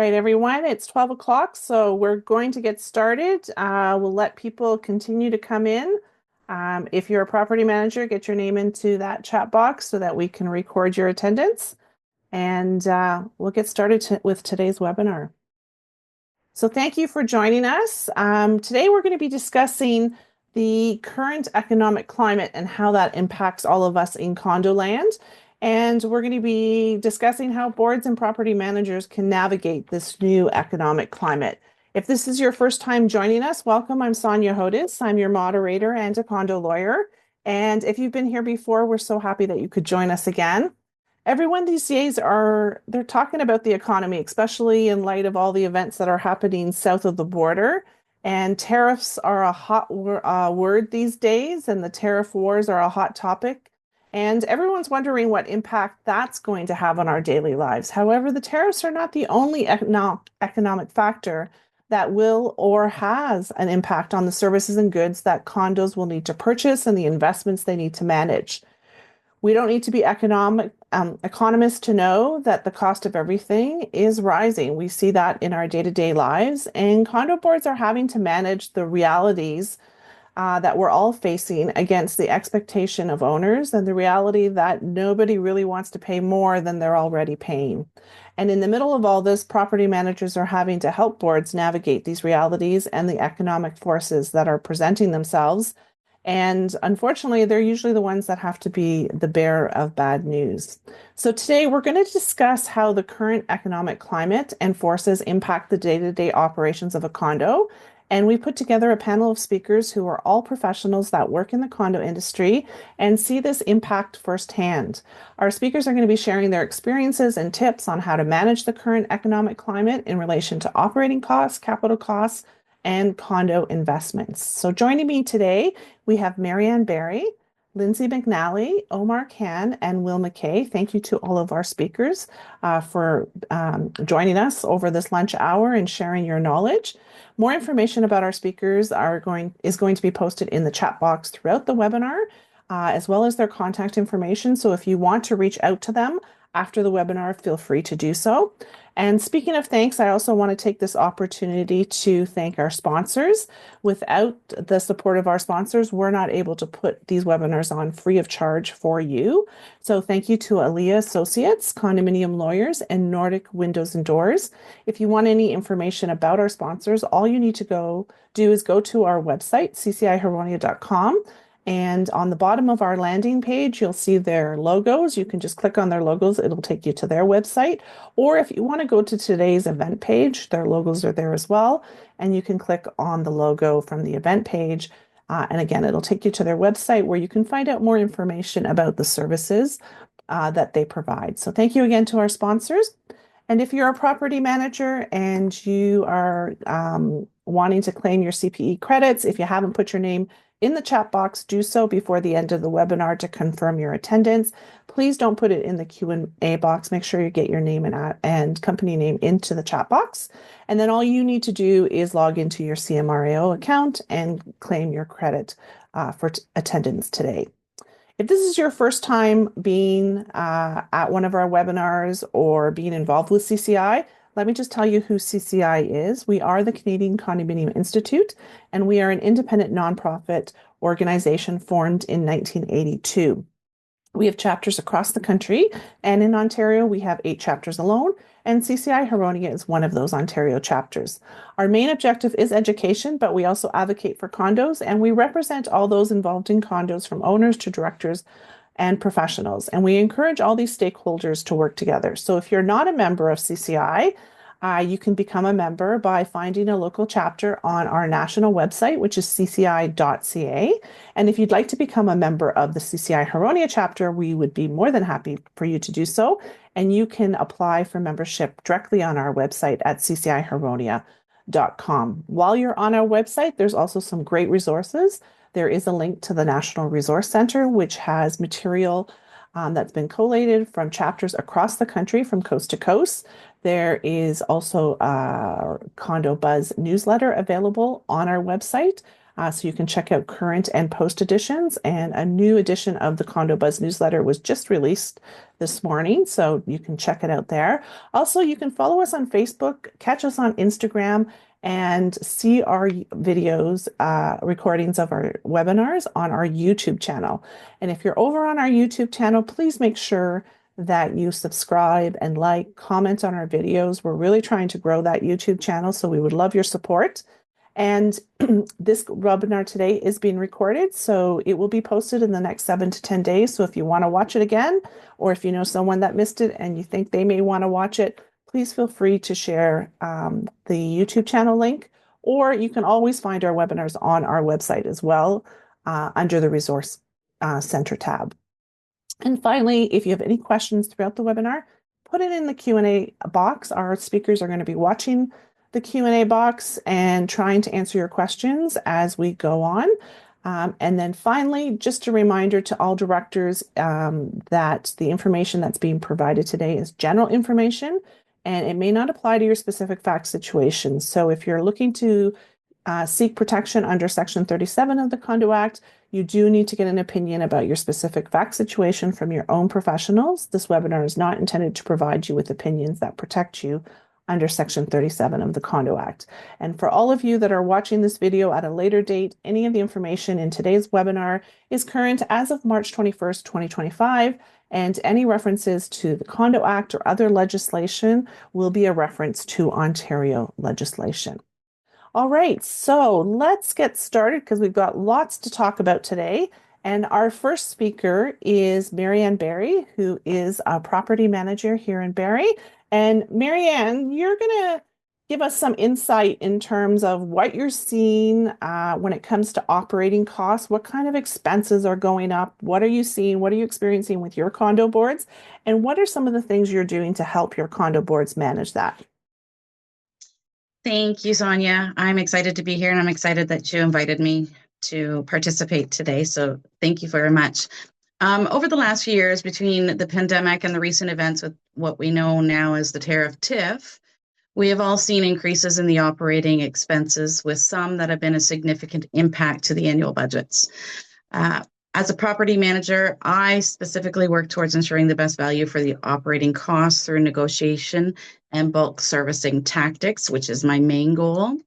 right, everyone, it's 12 o'clock, so we're going to get started. We'll let people continue to come in. If you're a property manager, get your name into that chat box so that we can record your attendance. And we'll get started with today's webinar. So thank you for joining us. Today we're going to be discussing the current economic climate and how that impacts all of us in condo land. And we're going to be discussing how boards and property managers can navigate this new economic climate. If this is your first time joining us, welcome. I'm Sonja Hodis. I'm your moderator and a condo lawyer. And if you've been here before, we're so happy that you could join us again. Everyone these days they're talking about the economy, especially in light of all the events that are happening south of the border. And tariffs are a hot word these days, and the tariff wars are a hot topic. And everyone's wondering what impact that's going to have on our daily lives. However, the tariffs are not the only economic factor that will or has an impact on the services and goods that condos will need to purchase and the investments they need to manage. We don't need to be economists to know that the cost of everything is rising. We see that in our day-to-day lives, and condo boards are having to manage the realities that we're all facing against the expectation of owners and the reality that nobody really wants to pay more than they're already paying. And in the middle of all this, property managers are having to help boards navigate these realities and the economic forces that are presenting themselves. And unfortunately, they're usually the ones that have to be the bearer of bad news. So today we're going to discuss how the current economic climate and forces impact the day-to-day operations of a condo. And we put together a panel of speakers who are all professionals that work in the condo industry and see this impact firsthand. Our speakers are going to be sharing their experiences and tips on how to manage the current economic climate in relation to operating costs, capital costs, and condo investments. So joining me today, we have Maryann Barrie, Lyndsey McNally, Omar Khan, and Will McKay. Thank you to all of our speakers for joining us over this lunch hour and sharing your knowledge. More information about our speakers is going to be posted in the chat box throughout the webinar, as well as their contact information. So if you want to reach out to them after the webinar, feel free to do so. And speaking of thanks, I also want to take this opportunity to thank our sponsors. Without the support of our sponsors, we're not able to put these webinars on free of charge for you. So thank you to Aaliyah Associates, Condominium Lawyers, and Nordic Windows and Doors. If you want any information about our sponsors, all you need to do is go to our website, cciharonia.com. And on the bottom of our landing page, you'll see their logos. You can just click on their logos. It'll take you to their website. Or if you want to go to today's event page, their logos are there as well. And you can click on the logo from the event page. And again, it'll take you to their website where you can find out more information about the services that they provide. So thank you again to our sponsors. And if you're a property manager and you are wanting to claim your CPE credits, if you haven't put your name in the chat box, do so before the end of the webinar to confirm your attendance. Please don't put it in the Q&A box. Make sure you get your name and company name into the chat box. And then all you need to do is log into your CMRAO account and claim your credit for attendance today. If this is your first time being at one of our webinars or being involved with CCI, let me just tell you who CCI is. We are the Canadian Condominium Institute, and we are an independent nonprofit organization formed in 1982. We have chapters across the country, and in Ontario, we have 8 chapters alone, and CCI Huronia is one of those Ontario chapters. Our main objective is education, but we also advocate for condos, and we represent all those involved in condos, from owners to directors and professionals. And we encourage all these stakeholders to work together. So if you're not a member of CCI, you can become a member by finding a local chapter on our national website, which is cci.ca. And if you'd like to become a member of the CCI Huronia chapter, we would be more than happy for you to do so. And you can apply for membership directly on our website at ccihuronia.com. While you're on our website, there's also some great resources. There is a link to the National Resource Center, which has material that's been collated from chapters across the country from coast to coast. There is also a Condo Buzz newsletter available on our website. So you can check out current and post editions. And a new edition of the Condo Buzz newsletter was just released this morning, so you can check it out there. Also, you can follow us on Facebook, catch us on Instagram, and see our videos, recordings of our webinars on our YouTube channel. And if you're over on our YouTube channel, please make sure that you subscribe and like, comment on our videos. We're really trying to grow that YouTube channel, so we would love your support. And this webinar today is being recorded, so it will be posted in the next 7 to 10 days. So if you want to watch it again, or if you know someone that missed it and you think they may want to watch it, please feel free to share the YouTube channel link, or you can always find our webinars on our website as well under the Resource Center tab. And finally, if you have any questions throughout the webinar, put it in the Q&A box. Our speakers are going to be watching the Q&A box and trying to answer your questions as we go on. And then finally, just a reminder to all directors that the information that's being provided today is general information, and it may not apply to your specific fact situation. So if you're looking to seek protection under Section 37 of the Condo Act, you do need to get an opinion about your specific fact situation from your own professionals. This webinar is not intended to provide you with opinions that protect you under Section 37 of the Condo Act. And for all of you that are watching this video at a later date, any of the information in today's webinar is current as of March 21st, 2025, and any references to the Condo Act or other legislation will be a reference to Ontario legislation. All right, so let's get started because we've got lots to talk about today. And our first speaker is Maryann Barrie, who is a property manager here in Barrie. And Maryann, you're going to give us some insight in terms of what you're seeing when it comes to operating costs. What kind of expenses are going up? What are you seeing? What are you experiencing with your condo boards? And what are some of the things you're doing to help your condo boards manage that? Thank you, Sonja. I'm excited to be here, and I'm excited that you invited me to participate today. So thank you very much. Over the last few years, between the pandemic and the recent events with what we know now as the tariff TIF, we have all seen increases in the operating expenses, with some that have been a significant impact to the annual budgets. As a property manager, I specifically work towards ensuring the best value for the operating costs through negotiation and bulk servicing tactics, which is my main goal.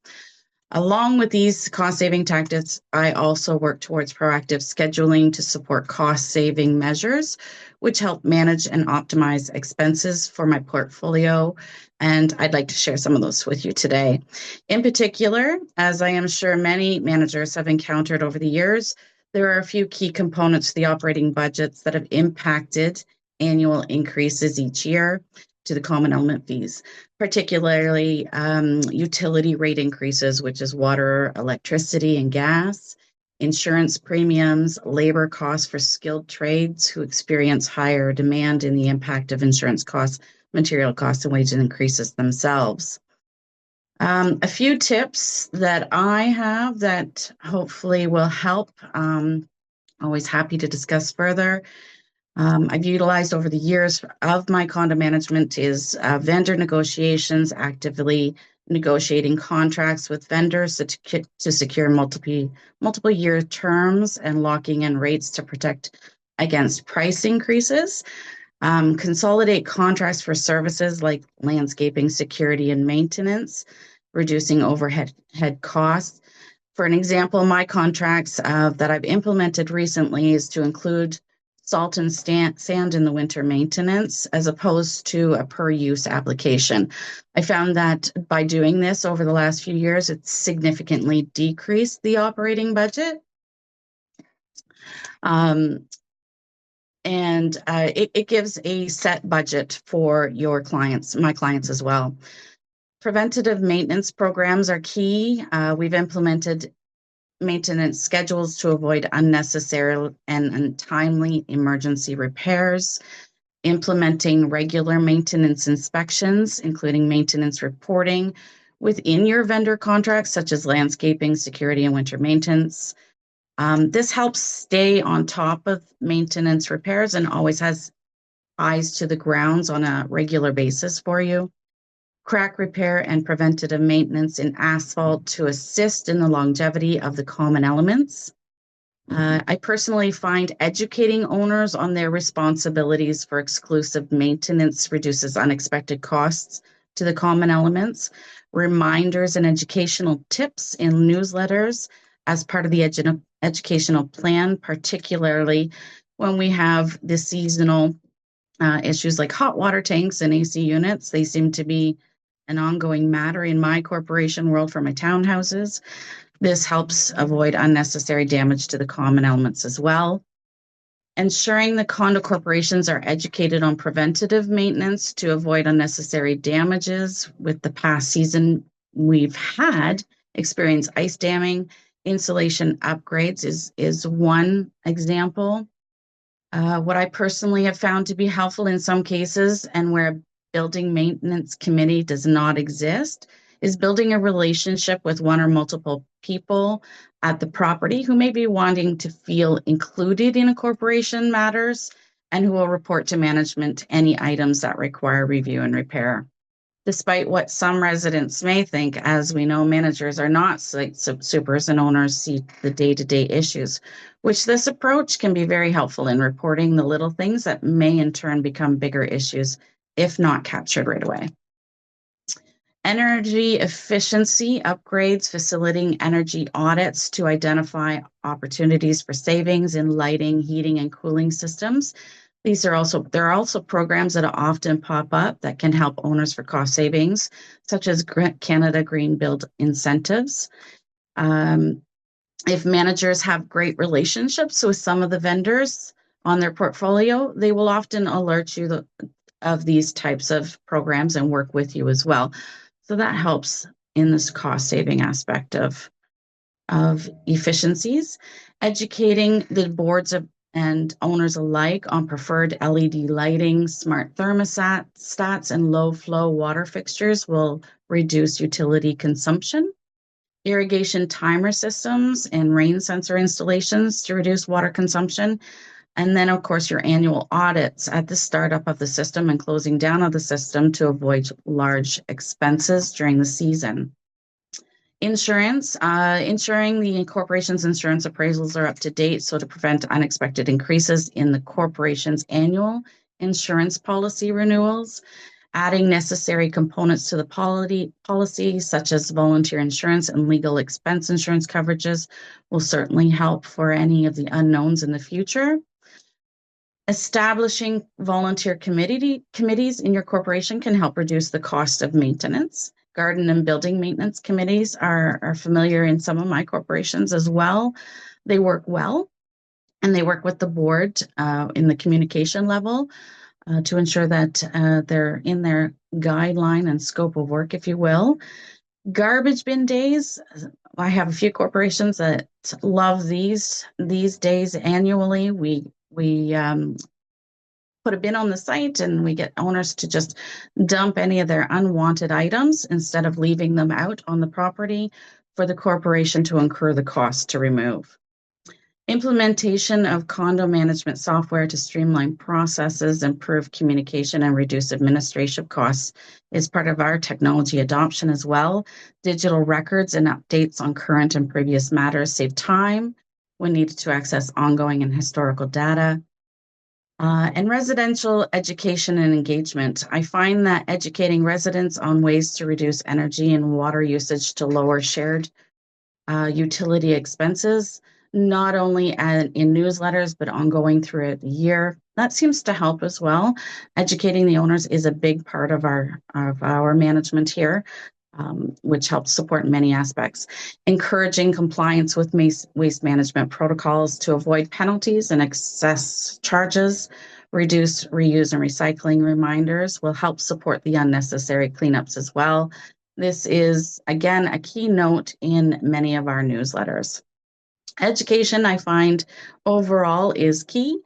Along with these cost-saving tactics, I also work towards proactive scheduling to support cost-saving measures, which help manage and optimize expenses for my portfolio. And I'd like to share some of those with you today. In particular, as I am sure many managers have encountered over the years, there are a few key components to the operating budgets that have impacted annual increases each year to the common element fees, particularly utility rate increases, which is water, electricity, and gas, insurance premiums, labor costs for skilled trades who experience higher demand, and the impact of insurance costs, material costs, and wage increases themselves. A few tips that I have that hopefully will help. Always happy to discuss further. I've utilized over the years of my condo management is vendor negotiations, actively negotiating contracts with vendors to secure multiple year terms and locking in rates to protect against price increases. Consolidate contracts for services like landscaping, security, and maintenance, reducing overhead costs. For an example, my contracts that I've implemented recently is to include salt and sand in the winter maintenance as opposed to a per-use application. I found that by doing this over the last few years, it's significantly decreased the operating budget. It gives a set budget for your clients, my clients as well. Preventative maintenance programs are key. We've implemented maintenance schedules to avoid unnecessary and untimely emergency repairs, implementing regular maintenance inspections, including maintenance reporting within your vendor contracts, such as landscaping, security, and winter maintenance. This helps stay on top of maintenance repairs and always has eyes to the grounds on a regular basis for you. crack repair, and preventative maintenance in asphalt to assist in the longevity of the common elements. I personally find educating owners on their responsibilities for exclusive maintenance reduces unexpected costs to the common elements. Reminders and educational tips in newsletters as part of the educational plan, particularly when we have the seasonal issues like hot water tanks and AC units. They seem to be an ongoing matter in my corporation world for my townhouses. This helps avoid unnecessary damage to the common elements as well. Ensuring the condo corporations are educated on preventative maintenance to avoid unnecessary damages. With the past season, we've had experienced ice damming. Insulation upgrades is one example. What I personally have found to be helpful in some cases, and where a building maintenance committee does not exist, is building a relationship with one or multiple people at the property who may be wanting to feel included in a corporation matters and who will report to management any items that require review and repair. Despite what some residents may think, as we know, managers are not site supers and owners see the day-to-day issues, which this approach can be very helpful in reporting the little things that may in turn become bigger issues if not captured right away. Energy efficiency upgrades, facilitating energy audits to identify opportunities for savings in lighting, heating, and cooling systems. There are also programs that often pop up that can help owners for cost savings, such as Canada Green Build incentives. If managers have great relationships with some of the vendors on their portfolio, they will often alert you of these types of programs and work with you as well. So that helps in this cost saving aspect of efficiencies. Educating the boards and owners alike on preferred LED lighting, smart thermostats, and low flow water fixtures will reduce utility consumption. Irrigation timer systems and rain sensor installations to reduce water consumption. And then, of course, your annual audits at the startup of the system and closing down of the system to avoid large expenses during the season. Insurance, ensuring the corporation's insurance appraisals are up to date so to prevent unexpected increases in the corporation's annual insurance policy renewals. Adding necessary components to the policy, such as volunteer insurance and legal expense insurance coverages, will certainly help for any of the unknowns in the future. Establishing volunteer committees in your corporation can help reduce the cost of maintenance. Garden and building maintenance committees are familiar in some of my corporations as well. They work well, and they work with the board in the communication level to ensure that they're in their guideline and scope of work, if you will. Garbage bin days. I have a few corporations that love these days annually. We put a bin on the site and we get owners to just dump any of their unwanted items instead of leaving them out on the property for the corporation to incur the cost to remove. Implementation of condo management software to streamline processes, improve communication, and reduce administrative costs is part of our technology adoption as well. Digital records and updates on current and previous matters save time when needed to access ongoing and historical data. And residential education and engagement. I find that educating residents on ways to reduce energy and water usage to lower shared utility expenses, not only in newsletters, but ongoing throughout the year, that seems to help as well. Educating the owners is a big part of our management here, which helps support many aspects. Encouraging compliance with waste management protocols to avoid penalties and excess charges. Reduce, reuse, and recycling reminders will help support the unnecessary cleanups as well. This is, again, a key note in many of our newsletters. Education, I find, overall is key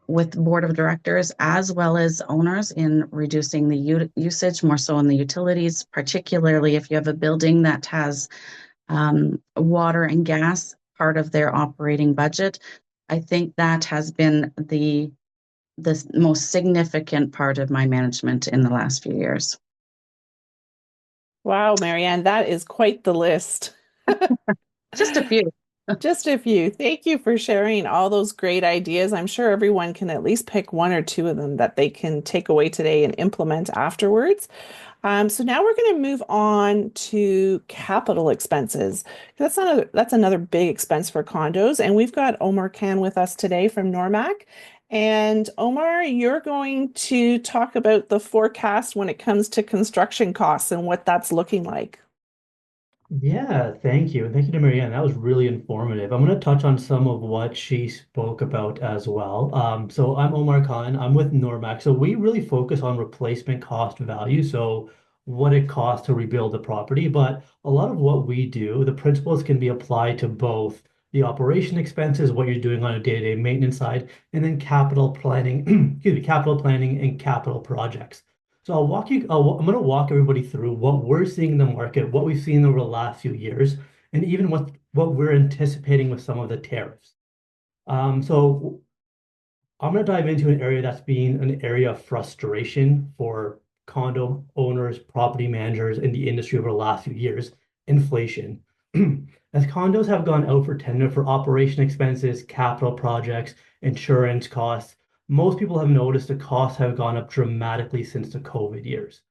with the board of directors as well as owners in reducing the usage, more so in the utilities, particularly if you have a building that has water and gas part of their operating budget. I think that has been the most significant part of my management in the last few years. Wow, Maryann, that is quite the list. Just a few. Just a few. Thank you for sharing all those great ideas. I'm sure everyone can at least pick one or two of them that they can take away today and implement afterwards. So now we're going to move on to capital expenses. That's another big expense for condos. And we've got Omar Khan with us today from Normac. And Omar, you're going to talk about the forecast when it comes to construction costs and what that's looking like. Yeah, thank you. And thank you to Maryann. That was really informative. I'm going to touch on some of what she spoke about as well. So I'm Omar Khan. I'm with Normac. So we really focus on replacement cost value. So what it costs to rebuild the property. But a lot of what we do, the principles can be applied to both the operation expenses, what you're doing on a day-to-day maintenance side, and then capital planning, excuse me, capital planning and capital projects. So I'm going to walk everybody through what we're seeing in the market, what we've seen over the last few years, and even what we're anticipating with some of the tariffs. So I'm going to dive into an area that's been an area of frustration for condo owners, property managers in the industry over the last few years, inflation. As condos have gone out for tender for operation expenses, capital projects, insurance costs, most people have noticed the costs have gone up dramatically since the COVID years.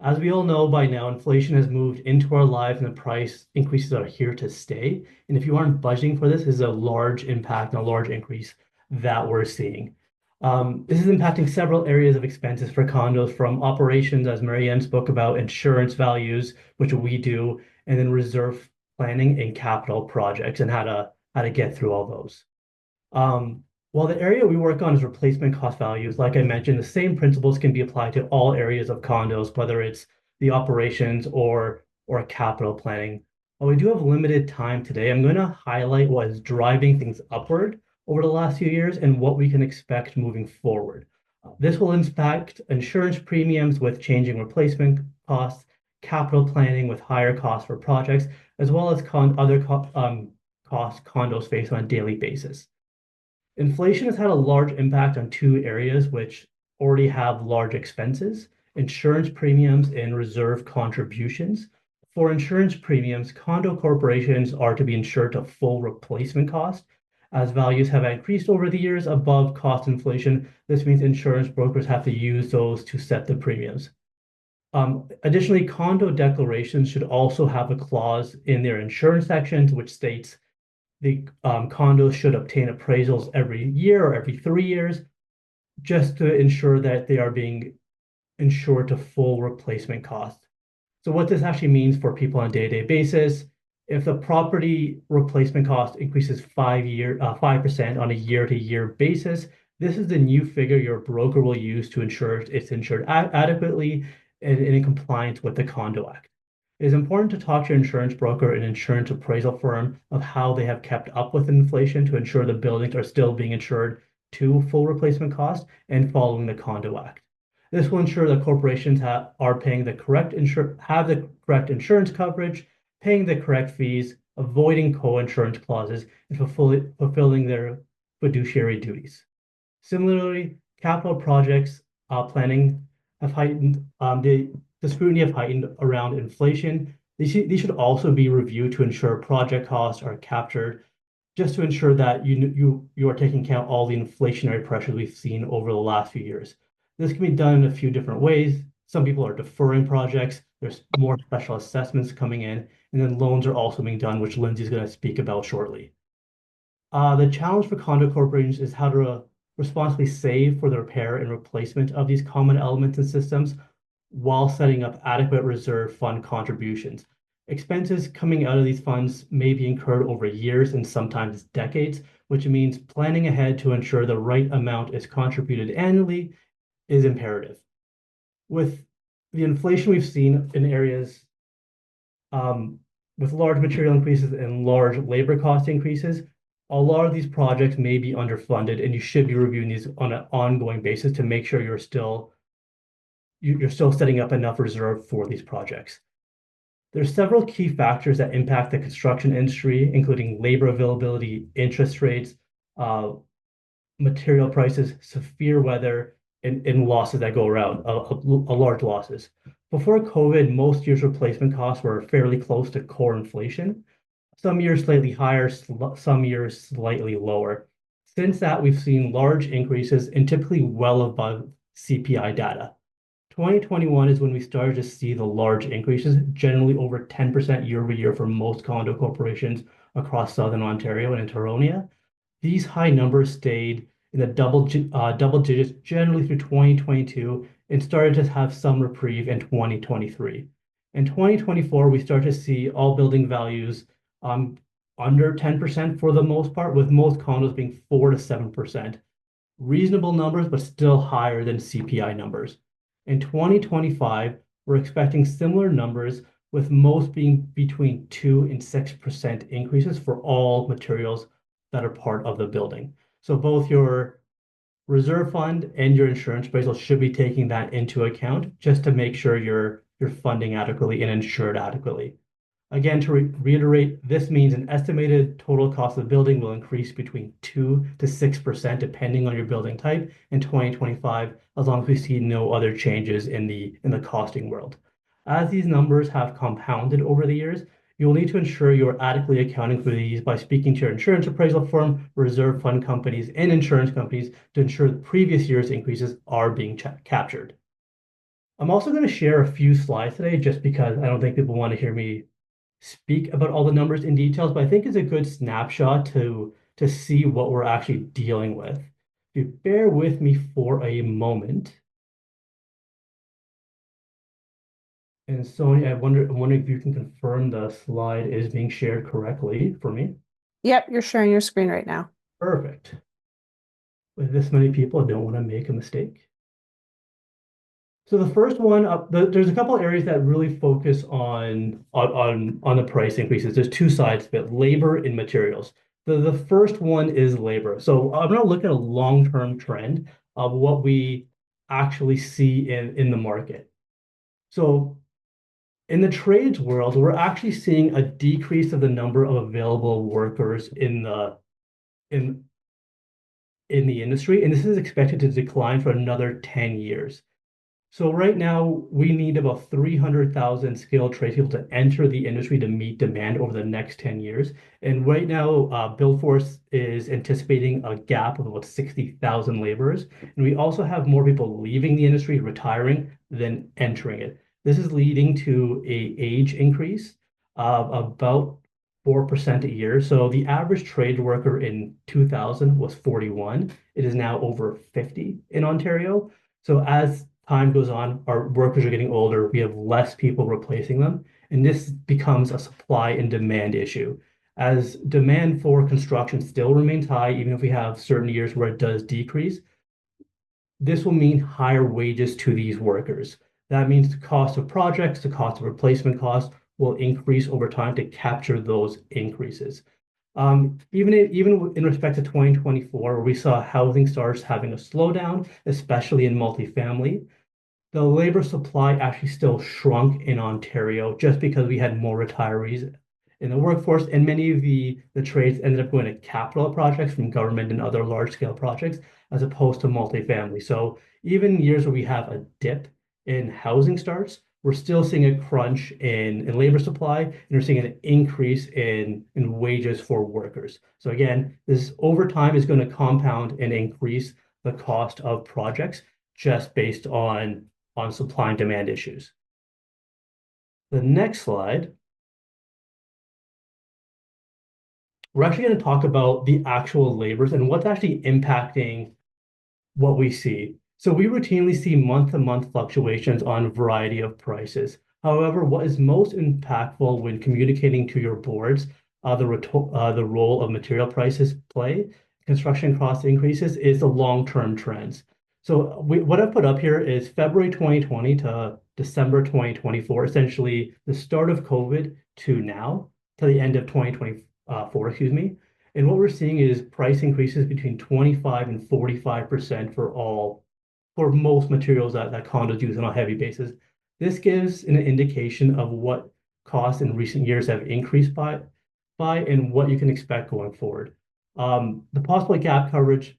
As we all know by now, inflation has moved into our lives and the price increases are here to stay. And if you aren't budgeting for this, this is a large impact and a large increase that we're seeing. This is impacting several areas of expenses for condos from operations, as Maryann spoke about, insurance values, which we do, and then reserve planning and capital projects and how to get through all those. While the area we work on is replacement cost values, like I mentioned, the same principles can be applied to all areas of condos, whether it's the operations or capital planning. While we do have limited time today, I'm going to highlight what is driving things upward over the last few years and what we can expect moving forward. This will impact insurance premiums with changing replacement costs, capital planning with higher costs for projects, as well as other costs condos face on a daily basis. Inflation has had a large impact on two areas which already have large expenses, insurance premiums and reserve contributions. For insurance premiums, condo corporations are to be insured to full replacement cost. As values have increased over the years above cost inflation, this means insurance brokers have to use those to set the premiums. Additionally, condo declarations should also have a clause in their insurance sections which states the condos should obtain appraisals every year or every 3 years, just to ensure that they are being insured to full replacement cost. So what this actually means for people on a day-to-day basis, if the property replacement cost increases 5% on a year-to-year basis, this is the new figure your broker will use to ensure it's insured adequately and in compliance with the Condo Act. It is important to talk to your insurance broker and insurance appraisal firm of how they have kept up with inflation to ensure the buildings are still being insured to full replacement cost and following the Condo Act. This will ensure that corporations are paying the correct have the correct insurance coverage, paying the correct fees, avoiding co-insurance clauses, and fulfilling their fiduciary duties. Similarly, capital projects planning have heightened the scrutiny have heightened around inflation. These should also be reviewed to ensure project costs are captured, just to ensure that you are taking account all the inflationary pressures we've seen over the last few years. This can be done in a few different ways. Some people are deferring projects. There's more special assessments coming in, and then loans are also being done, which Lyndsey is going to speak about shortly. The challenge for condo corporations is how to responsibly save for the repair and replacement of these common elements and systems while setting up adequate reserve fund contributions. Expenses coming out of these funds may be incurred over years and sometimes decades, which means planning ahead to ensure the right amount is contributed annually is imperative. With the inflation we've seen in areas with large material increases and large labor cost increases, a lot of these projects may be underfunded, and you should be reviewing these on an ongoing basis to make sure you're still setting up enough reserve for these projects. There's several key factors that impact the construction industry, including labor availability, interest rates, material prices, severe weather, and losses that go around, large losses. Before COVID, most years' replacement costs were fairly close to core inflation. Some years slightly higher, some years slightly lower. Since that, we've seen large increases and typically well above CPI data. 2021 is when we started to see the large increases, generally over 10% year over year for most condo corporations across Southern Ontario and in Toronto. These high numbers stayed in the double digits generally through 2022 and started to have some reprieve in 2023. In 2024, we start to see all building values under 10% for the most part, with most condos being 4 to 7%. Reasonable numbers, but still higher than CPI numbers. In 2025, we're expecting similar numbers, with most being between 2 and 6% increases for all materials that are part of the building. So both your reserve fund and your insurance appraisal should be taking that into account just to make sure you're funding adequately and insured adequately. Again, to reiterate, this means an estimated total cost of the building will increase between 2 to 6% depending on your building type in 2025, as long as we see no other changes in the costing world. As these numbers have compounded over the years, you'll need to ensure you're adequately accounting for these by speaking to your insurance appraisal firm, reserve fund companies, and insurance companies to ensure the previous year's increases are being captured. I'm also going to share a few slides today just because I don't think people want to hear me speak about all the numbers in details, but I think it's a good snapshot to see what we're actually dealing with. If you bear with me for a moment. And Sonja, I'm wondering if you can confirm the slide is being shared correctly for me. Yep, you're sharing your screen right now. Perfect. With this many people, I don't want to make a mistake. So the first one, there's a couple areas that really focus on the price increases. There's two sides to it, labor and materials. The first one is labor. So I'm going to look at a long-term trend of what we actually see in the market. So in the trades world, we're actually seeing a decrease of the number of available workers in the industry, and this is expected to decline for another 10 years. So right now, we need about 300,000 skilled tradespeople to enter the industry to meet demand over the next 10 years. And right now, Billforce is anticipating a gap of about 60,000 laborers. And we also have more people leaving the industry, retiring, than entering it. This is leading to an age increase of about 4% a year. So the average trade worker in 2000 was 41. It is now over 50 in Ontario. So as time goes on, our workers are getting older, we have less people replacing them, and this becomes a supply and demand issue. As demand for construction still remains high, even if we have certain years where it does decrease, this will mean higher wages to these workers. That means the cost of projects, the cost of replacement costs will increase over time to capture those increases. Even in respect to 2024, where we saw housing starts having a slowdown, especially in multifamily, the labor supply actually still shrunk in Ontario just because we had more retirees in the workforce, and many of the trades ended up going to capital projects from government and other large-scale projects as opposed to multifamily. So even years where we have a dip in housing starts, we're still seeing a crunch in labor supply, and we're seeing an increase in wages for workers. So again, this over time is going to compound and increase the cost of projects just based on supply and demand issues. The next slide, we're actually going to talk about the actual labors and what's actually impacting what we see. So we routinely see month-to-month fluctuations on a variety of prices. However, what is most impactful when communicating to your boards the role of material prices play, construction cost increases, is the long-term trends. So what I've put up here is February 2020 to December 2024, essentially the start of COVID to now, to the end of 2024, excuse me. And what we're seeing is price increases between 25 and 45% for most materials that condos use on a heavy basis. This gives an indication of what costs in recent years have increased by and what you can expect going forward. The possible gap coverage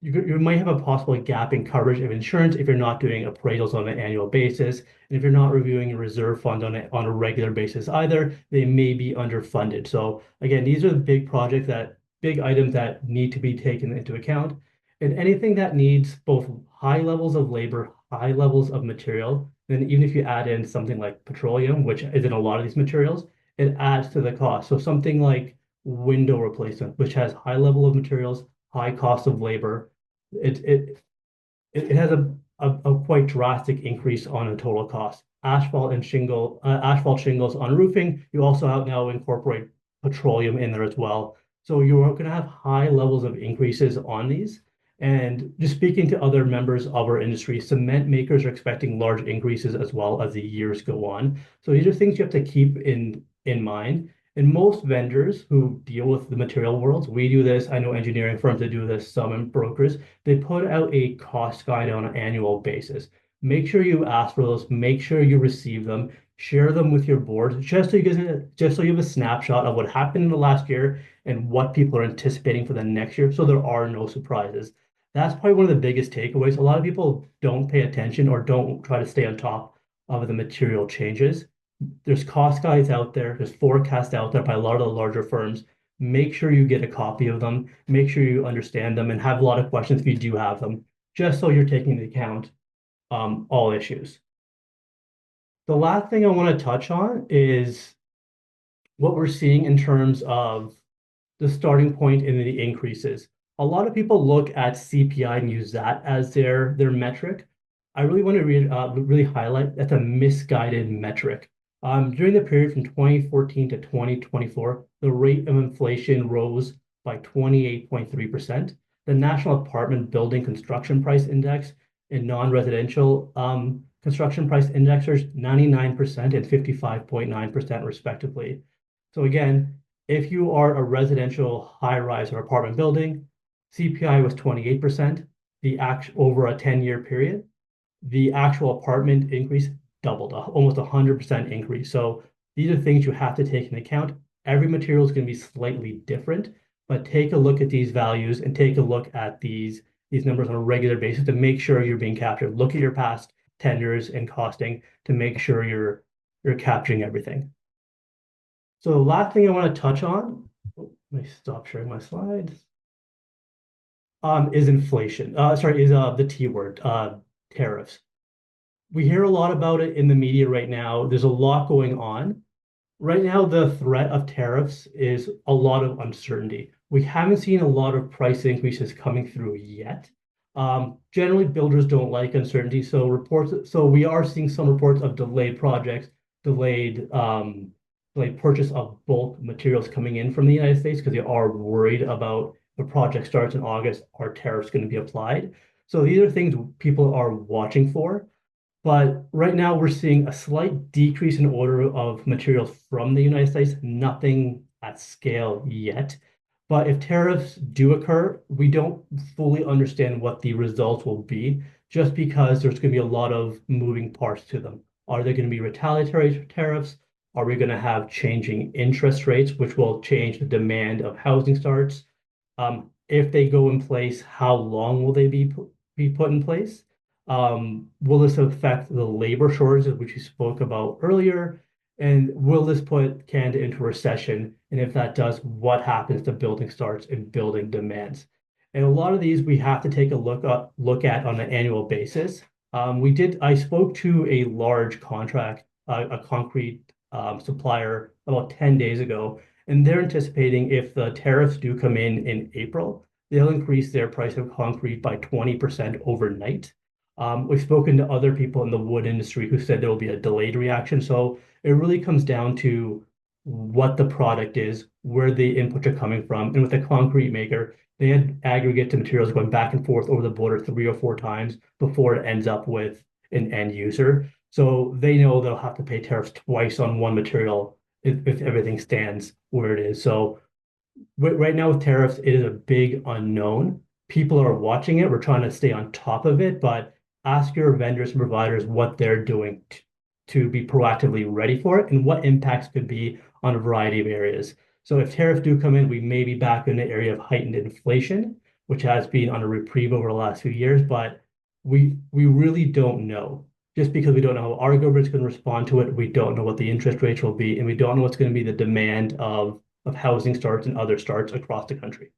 you might have a possible gap in coverage of insurance if you're not doing appraisals on an annual basis. And if you're not reviewing your reserve fund on a regular basis either, they may be underfunded. So again, these are the big items that need to be taken into account. And anything that needs both high levels of labor, high levels of material, then even if you add in something like petroleum, which is in a lot of these materials, it adds to the cost. So something like window replacement, which has high level of materials, high cost of labor, it it it has a quite drastic increase on the total cost. Asphalt shingles on roofing, you also have now incorporate petroleum in there as well. So you're going to have high levels of increases on these. And just speaking to other members of our industry, cement makers are expecting large increases as well as the years go on. So these are things you have to keep in mind. And most vendors who deal with the material worlds, we do this. I know engineering firms that do this, some brokers, they put out a cost guide on an annual basis. Make sure you ask for those, make sure you receive them, share them with your board, just so you have a snapshot of what happened in the last year and what people are anticipating for the next year, so there are no surprises. That's probably one of the biggest takeaways. A lot of people don't pay attention or don't try to stay on top of the material changes. There's cost guides out there, there's forecasts out there by a lot of the larger firms. Make sure you get a copy of them, make sure you understand them, and have a lot of questions if you do have them, just so you're taking into account all issues. The last thing I want to touch on is what we're seeing in terms of the starting point in the increases. A lot of people look at CPI and use that as their metric. I really want to really highlight that's a misguided metric. During the period from 2014 to 2024, the rate of inflation rose by 28.3%. The National Apartment Building Construction Price Index and non-residential construction price indexers, 99% and 55.9% respectively. So again, if you are a residential high-rise or apartment building, CPI was 28%, over a 10-year period. The actual apartment increase doubled, almost 100% increase. So these are things you have to take into account. Every material is going to be slightly different, but take a look at these values and take a look at these numbers on a regular basis to make sure you're being captured. Look at your past tenders and costing to make sure you're capturing everything. So the last thing I want to touch on, let me stop sharing my slides, is inflation. Is the T word, tariffs. We hear a lot about it in the media right now. There's a lot going on. Right now, the threat of tariffs is a lot of uncertainty. We haven't seen a lot of price increases coming through yet. Generally, builders don't like uncertainty, so we are seeing some reports of delayed projects, delayed purchase of bulk materials coming in from the United States because they are worried about the project starts in August, are tariffs going to be applied? So these are things people are watching for. But right now we're seeing a slight decrease in order of materials from the United States, nothing at scale yet. But if tariffs do occur, we don't fully understand what the results will be, just because there's going to be a lot of moving parts to them. Are there going to be retaliatory tariffs? Are we going to have changing interest rates, which will change the demand of housing starts? If they go in place, how long will they be put in place? Will this affect the labor shortages, which we spoke about earlier? And will this put Canada into recession? And if that does, what happens to building starts and building demands? And a lot of these we have to take a look at on an annual basis. I spoke to a large a concrete supplier about 10 days ago, and they're anticipating if the tariffs do come in April, they'll increase their price of concrete by 20% overnight. We've spoken to other people in the wood industry who said there will be a delayed reaction. So it really comes down to what the product is, where the inputs are coming from. And with a concrete maker, they had aggregate to materials going back and forth over the border 3 or 4 times before it ends up with an end user. So they know they'll have to pay tariffs twice on one material if everything stands where it is. So right now with tariffs, it is a big unknown. People are watching it. We're trying to stay on top of it, but ask your vendors and providers what they're doing to be proactively ready for it and what impacts could be on a variety of areas. So if tariffs do come in, we may be back in the area of heightened inflation. which has been on a reprieve over the last few years, but we really don't know. Just because we don't know how our government's going to respond to it, we don't know what the interest rates will be, and we don't know what's going to be the demand of housing starts and other starts across the country.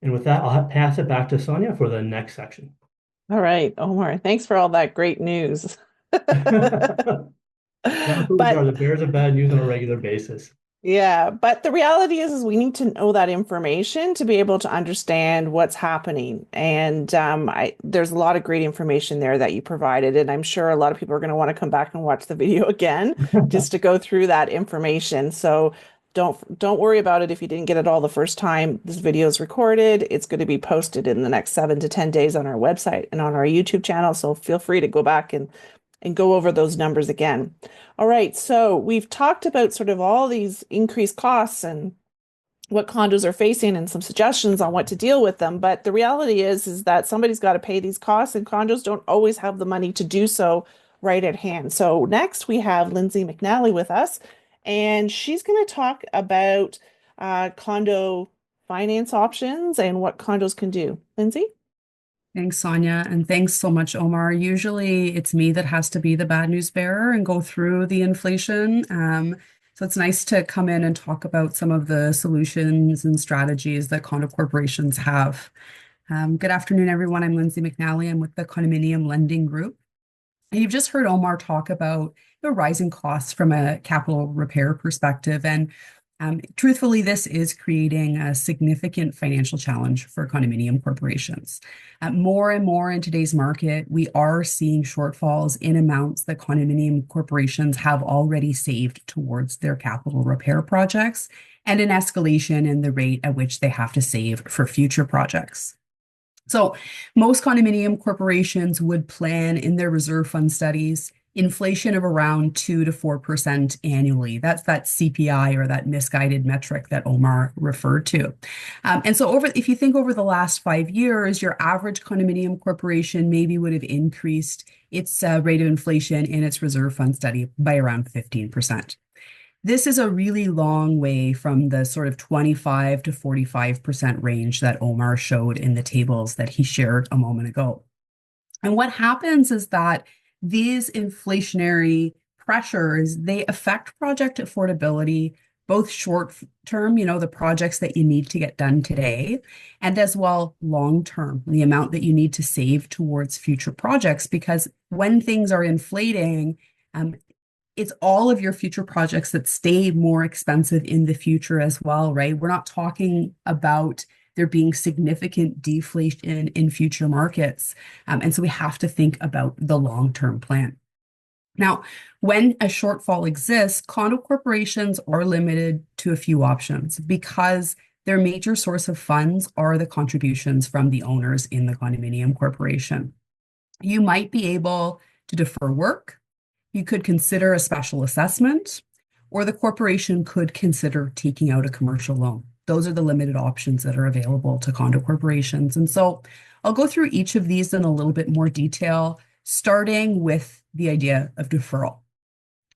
And with that, I'll pass it back to Sonja for the next section. All right, Omar, thanks for all that great news. That's what we are. The bears of bad news on a regular basis. Yeah, but the reality is we need to know that information to be able to understand what's happening. And there's a lot of great information there that you provided, and I'm sure a lot of people are going to want to come back and watch the video again just to go through that information. So don't worry about it if you didn't get it all the first time. This video is recorded. It's going to be posted in the next 7 to 10 days on our website and on our YouTube channel. So feel free to go back and go over those numbers again. All right, so we've talked about sort of all these increased costs and what condos are facing and some suggestions on what to deal with them. But the reality is that somebody's got to pay these costs, and condos don't always have the money to do so right at hand. So next we have Lyndsey McNally with us, and she's going to talk about condo finance options and what condos can do. Lyndsey? Thanks, Sonja, and thanks so much, Omar. Usually it's me that has to be the bad news bearer and go through the inflation. So it's nice to come in and talk about some of the solutions and strategies that condo corporations have. Good afternoon, everyone. I'm Lyndsey McNally. I'm with the Condominium Lending Group. And you've just heard Omar talk about the rising costs from a capital repair perspective. And truthfully, this is creating a significant financial challenge for condominium corporations. More and more in today's market, we are seeing shortfalls in amounts that condominium corporations have already saved towards their capital repair projects, and an escalation in the rate at which they have to save for future projects. So most condominium corporations would plan in their reserve fund studies inflation of around 2 to 4% annually. That's that CPI, or that misguided metric that Omar referred to. And so if you think over the last 5 years, your average condominium corporation maybe would have increased its rate of inflation in its reserve fund study by around 15%. This is a really long way from the sort of 25 to 45% range that Omar showed in the tables that he shared a moment ago. And what happens is that these inflationary pressures, they affect project affordability, both short term, the projects that you need to get done today, and as well long term, the amount that you need to save towards future projects. Because when things are inflating, it's all of your future projects that stay more expensive in the future as well, right? We're not talking about there being significant deflation in future markets. And so we have to think about the long-term plan. Now, when a shortfall exists, condo corporations are limited to a few options because their major source of funds are the contributions from the owners in the condominium corporation. You might be able to defer work. You could consider a special assessment, or the corporation could consider taking out a commercial loan. Those are the limited options that are available to condo corporations. And so I'll go through each of these in a little bit more detail, starting with the idea of deferral.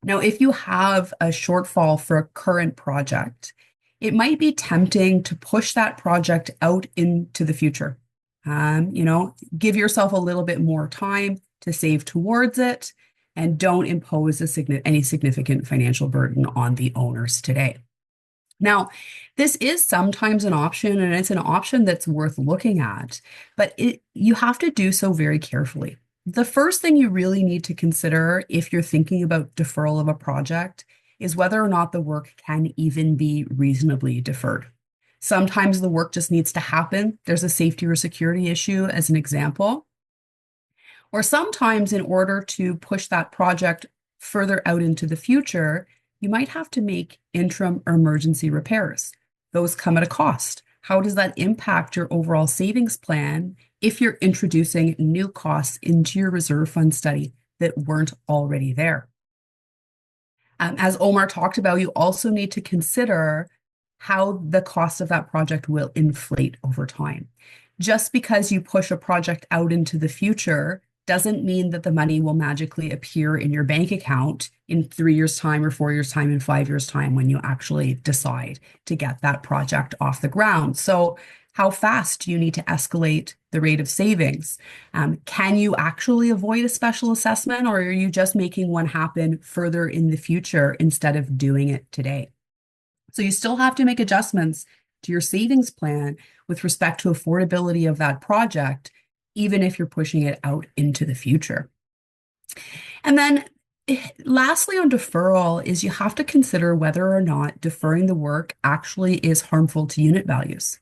Now, if you have a shortfall for a current project, it might be tempting to push that project out into the future. Give yourself a little bit more time to save towards it, and don't impose any significant financial burden on the owners today. Now, this is sometimes an option, and it's an option that's worth looking at, but you have to do so very carefully. The first thing you really need to consider if you're thinking about deferral of a project is whether or not the work can even be reasonably deferred. Sometimes the work just needs to happen. There's a safety or security issue, as an example. Or sometimes, in order to push that project further out into the future, you might have to make interim or emergency repairs. Those come at a cost. How does that impact your overall savings plan if you're introducing new costs into your reserve fund study that weren't already there? As Omar talked about, you also need to consider how the cost of that project will inflate over time. Just because you push a project out into the future doesn't mean that the money will magically appear in your bank account in 3 years' time or 4 years' time and 5 years' time when you actually decide to get that project off the ground. So How fast do you need to escalate the rate of savings? Can you actually avoid a special assessment, or are you just making one happen further in the future instead of doing it today? So you still have to make adjustments to your savings plan with respect to affordability of that project, even if you're pushing it out into the future. And then lastly, on deferral is you have to consider whether or not deferring the work actually is harmful to unit values.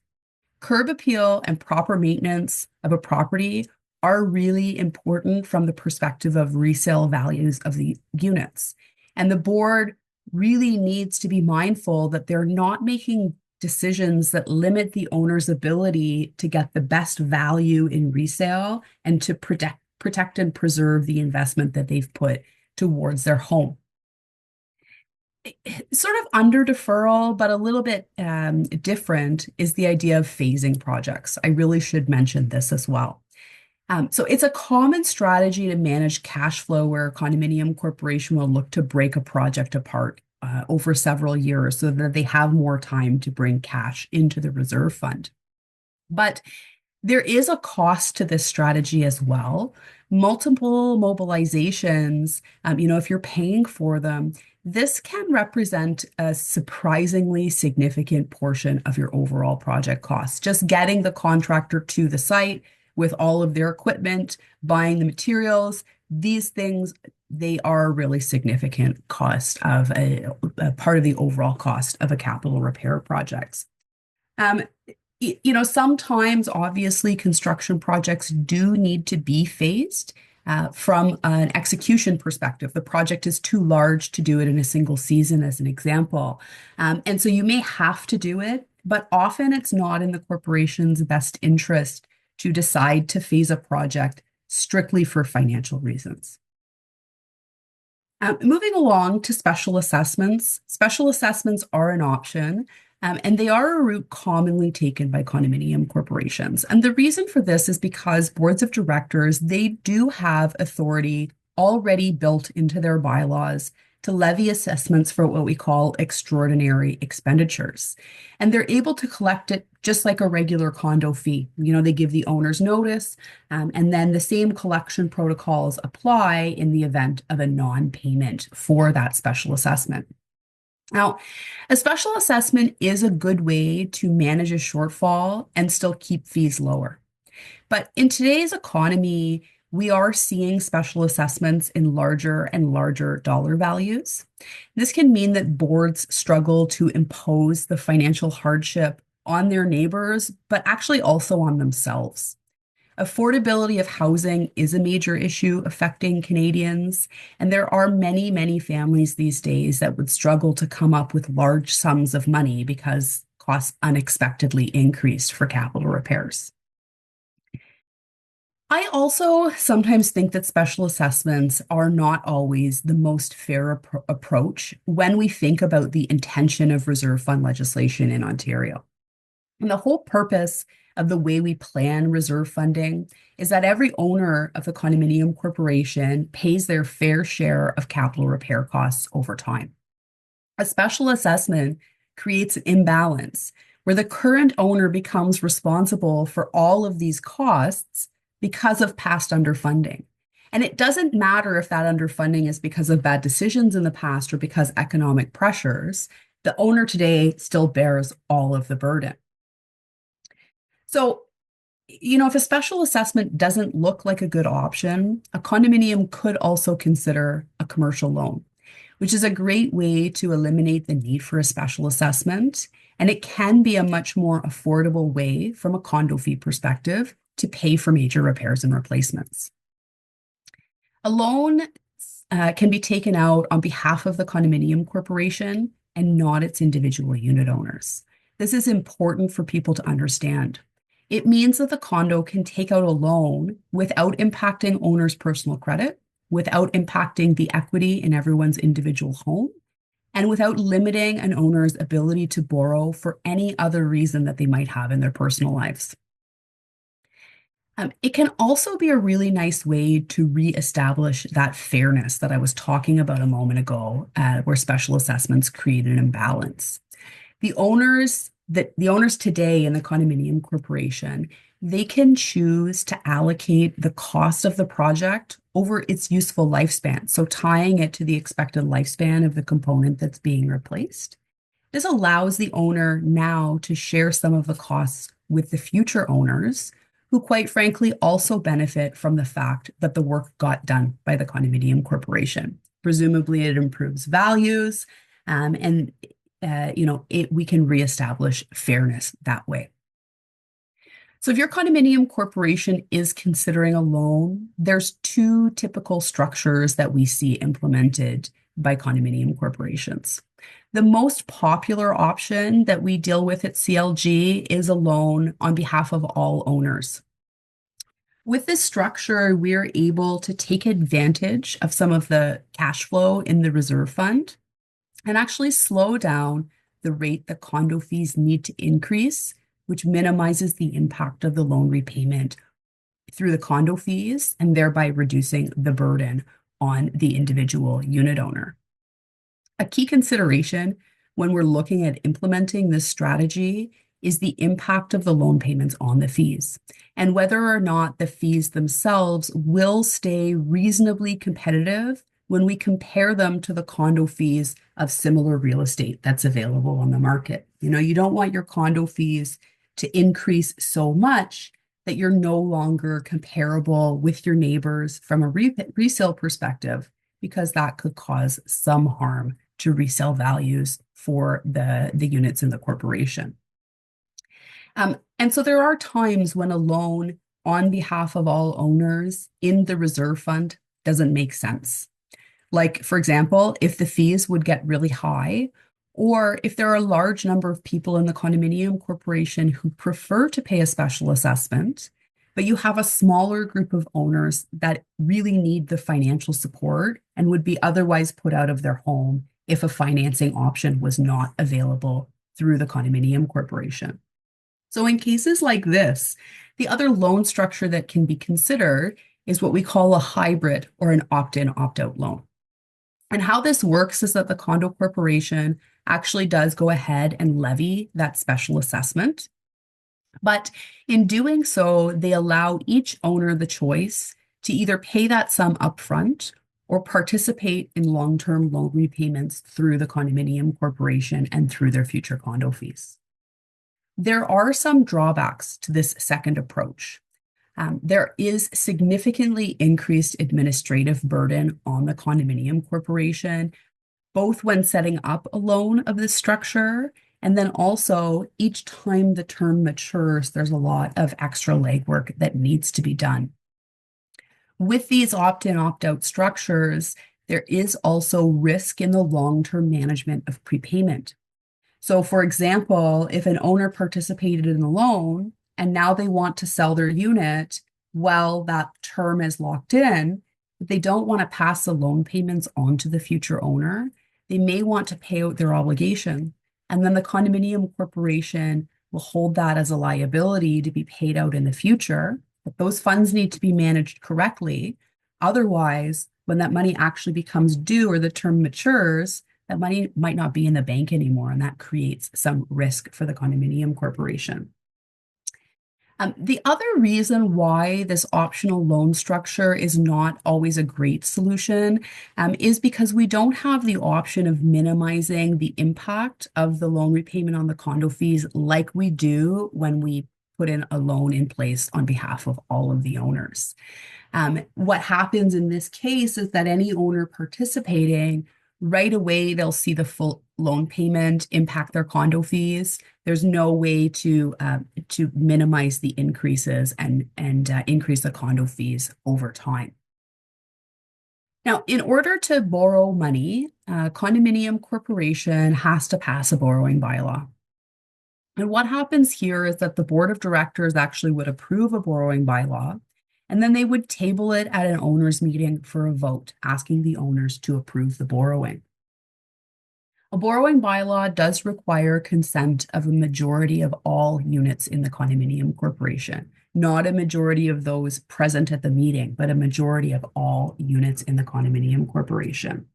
Curb appeal and proper maintenance of a property are really important from the perspective of resale values of the units. And the board really needs to be mindful that they're not making decisions that limit the owner's ability to get the best value in resale and to protect and preserve the investment that they've put towards their home. Sort of under deferral, but a little bit different, is the idea of phasing projects. I really should mention this as well. So it's a common strategy to manage cash flow where a condominium corporation will look to break a project apart over several years so that they have more time to bring cash into the reserve fund. But there is a cost to this strategy as well. Multiple mobilizations, if you're paying for them, this can represent a surprisingly significant portion of your overall project costs. Just getting the contractor to the site with all of their equipment, buying the materials, these things, they are a really significant cost of a part of the overall cost of a capital repair project. Sometimes obviously construction projects do need to be phased from an execution perspective. The project is too large to do it in a single season, as an example. And so you may have to do it, but often it's not in the corporation's best interest to decide to phase a project strictly for financial reasons. Moving along to special assessments. Special assessments are an option. And they are a route commonly taken by condominium corporations. And the reason for this is because boards of directors, they do have authority already built into their bylaws to levy assessments for what we call extraordinary expenditures. And they're able to collect it just like a regular condo fee. They give the owners notice, and then the same collection protocols apply in the event of a non-payment for that special assessment. Now, a special assessment is a good way to manage a shortfall and still keep fees lower. But in today's economy, we are seeing special assessments in larger and larger dollar values. This can mean that boards struggle to impose the financial hardship on their neighbors, but actually also on themselves. Affordability of housing is a major issue affecting Canadians, and there are many, many families these days that would struggle to come up with large sums of money because costs unexpectedly increased for capital repairs. I also sometimes think that special assessments are not always the most fair approach when we think about the intention of reserve fund legislation in Ontario. And the whole purpose of the way we plan reserve funding is that every owner of the condominium corporation pays their fair share of capital repair costs over time. A special assessment creates an imbalance where the current owner becomes responsible for all of these costs because of past underfunding. And it doesn't matter if that underfunding is because of bad decisions in the past or because economic pressures, the owner today still bears all of the burden. So, if a special assessment doesn't look like a good option, a condominium could also consider a commercial loan, which is a great way to eliminate the need for a special assessment. And it can be a much more affordable way from a condo fee perspective to pay for major repairs and replacements. A loan can be taken out on behalf of the condominium corporation and not its individual unit owners. This is important for people to understand. It means that the condo can take out a loan without impacting owners' personal credit, without impacting the equity in everyone's individual home, and without limiting an owner's ability to borrow for any other reason that they might have in their personal lives. It can also be a really nice way to reestablish that fairness that I was talking about a moment ago, where special assessments create an imbalance. The owners the owners today in the condominium corporation, they can choose to allocate the cost of the project over its useful lifespan. So tying it to the expected lifespan of the component that's being replaced. This allows the owner now to share some of the costs with the future owners, who quite frankly also benefit from the fact that the work got done by the condominium corporation. Presumably it improves values, and we can reestablish fairness that way. So if your condominium corporation is considering a loan, there's two typical structures that we see implemented by condominium corporations. The most popular option that we deal with at CLG is a loan on behalf of all owners. With this structure, we're able to take advantage of some of the cash flow in the reserve fund and actually slow down the rate that condo fees need to increase, which minimizes the impact of the loan repayment through the condo fees and thereby reducing the burden on the individual unit owner. A key consideration when we're looking at implementing this strategy is the impact of the loan payments on the fees and whether or not the fees themselves will stay reasonably competitive when we compare them to the condo fees of similar real estate that's available on the market. You don't want your condo fees to increase so much that you're no longer comparable with your neighbors from a resale perspective, because that could cause some harm to resale values for the units in the corporation. And so there are times when a loan on behalf of all owners in the reserve fund doesn't make sense. Like, for example, if the fees would get really high, or if there are a large number of people in the condominium corporation who prefer to pay a special assessment, but you have a smaller group of owners that really need the financial support and would be otherwise put out of their home if a financing option was not available through the condominium corporation. So in cases like this, the other loan structure that can be considered is what we call a hybrid or an opt-in, opt-out loan. And how this works is that the condo corporation actually does go ahead and levy that special assessment. But in doing so, they allow each owner the choice to either pay that sum upfront or participate in long-term loan repayments through the condominium corporation and through their future condo fees. There are some drawbacks to this second approach. There is significantly increased administrative burden on the condominium corporation, both when setting up a loan of this structure, and then also each time the term matures, there's a lot of extra legwork that needs to be done. With these opt-in, opt-out structures, there is also risk in the long-term management of prepayment. So for example, if an owner participated in a loan and now they want to sell their unit, well, that term is locked in, but they don't want to pass the loan payments on to the future owner. They may want to pay out their obligation, and then the condominium corporation will hold that as a liability to be paid out in the future. But those funds need to be managed correctly. Otherwise, when that money actually becomes due or the term matures, that money might not be in the bank anymore, and that creates some risk for the condominium corporation. The other reason why this optional loan structure is not always a great solution is because we don't have the option of minimizing the impact of the loan repayment on the condo fees like we do when we put in a loan in place on behalf of all of the owners. What happens in this case is that any owner participating, right away, they'll see the full loan payment impact their condo fees. There's no way to minimize the increases and increase the condo fees over time. Now, in order to borrow money, a condominium corporation has to pass a borrowing bylaw. And what happens here is that the board of directors actually would approve a borrowing bylaw, and then they would table it at an owners meeting for a vote, asking the owners to approve the borrowing. A borrowing bylaw does require consent of a majority of all units in the condominium corporation, not a majority of those present at the meeting, but a majority of all units in the condominium corporation.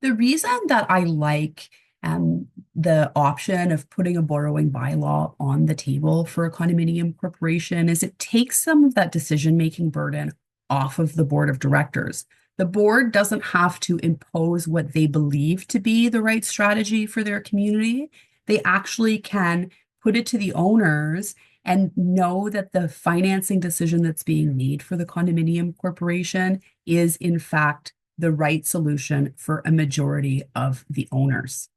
The reason that I like The option of putting a borrowing bylaw on the table for a condominium corporation is it takes some of that decision-making burden off of the board of directors. The board doesn't have to impose what they believe to be the right strategy for their community. They actually can put it to the owners and know that the financing decision that's being made for the condominium corporation is, in fact, the right solution for a majority of the owners.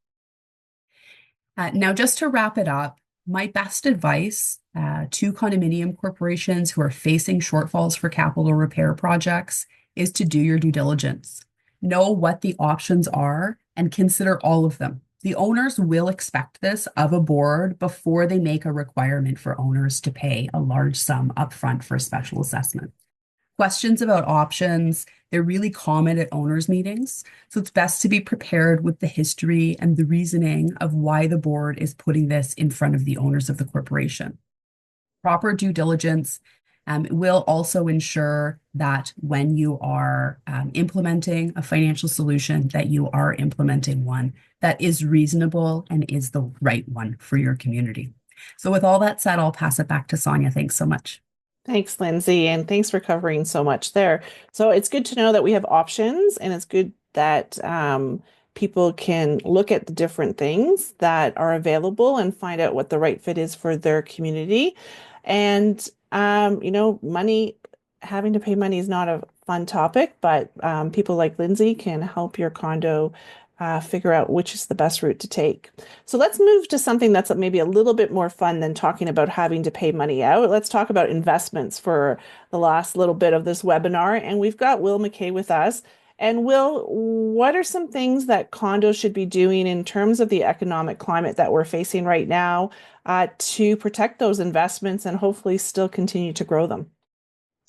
Now, just to wrap it up, my best advice to condominium corporations who are facing shortfalls for capital repair projects is to do your due diligence. Know what the options are and consider all of them. The owners will expect this of a board before they make a requirement for owners to pay a large sum upfront for a special assessment. Questions about options, they're really common at owners' meetings, so it's best to be prepared with the history and the reasoning of why the board is putting this in front of the owners of the corporation. Proper due diligence will also ensure that when you are implementing a financial solution, that you are implementing one that is reasonable and is the right one for your community. So with all that said, I'll pass it back to Sonja. Thanks so much. Thanks, Lyndsey, and thanks for covering so much there. So it's good to know that we have options, and it's good that people can look at the different things that are available and find out what the right fit is for their community. And, having to pay money is not a fun topic, but people like Lyndsey can help your condo figure out which is the best route to take. So let's move to something that's maybe a little bit more fun than talking about having to pay money out. Let's talk about investments for the last little bit of this webinar. And we've got Will McKay with us. And Will, what are some things that condos should be doing in terms of the economic climate that we're facing right now to protect those investments and hopefully still continue to grow them?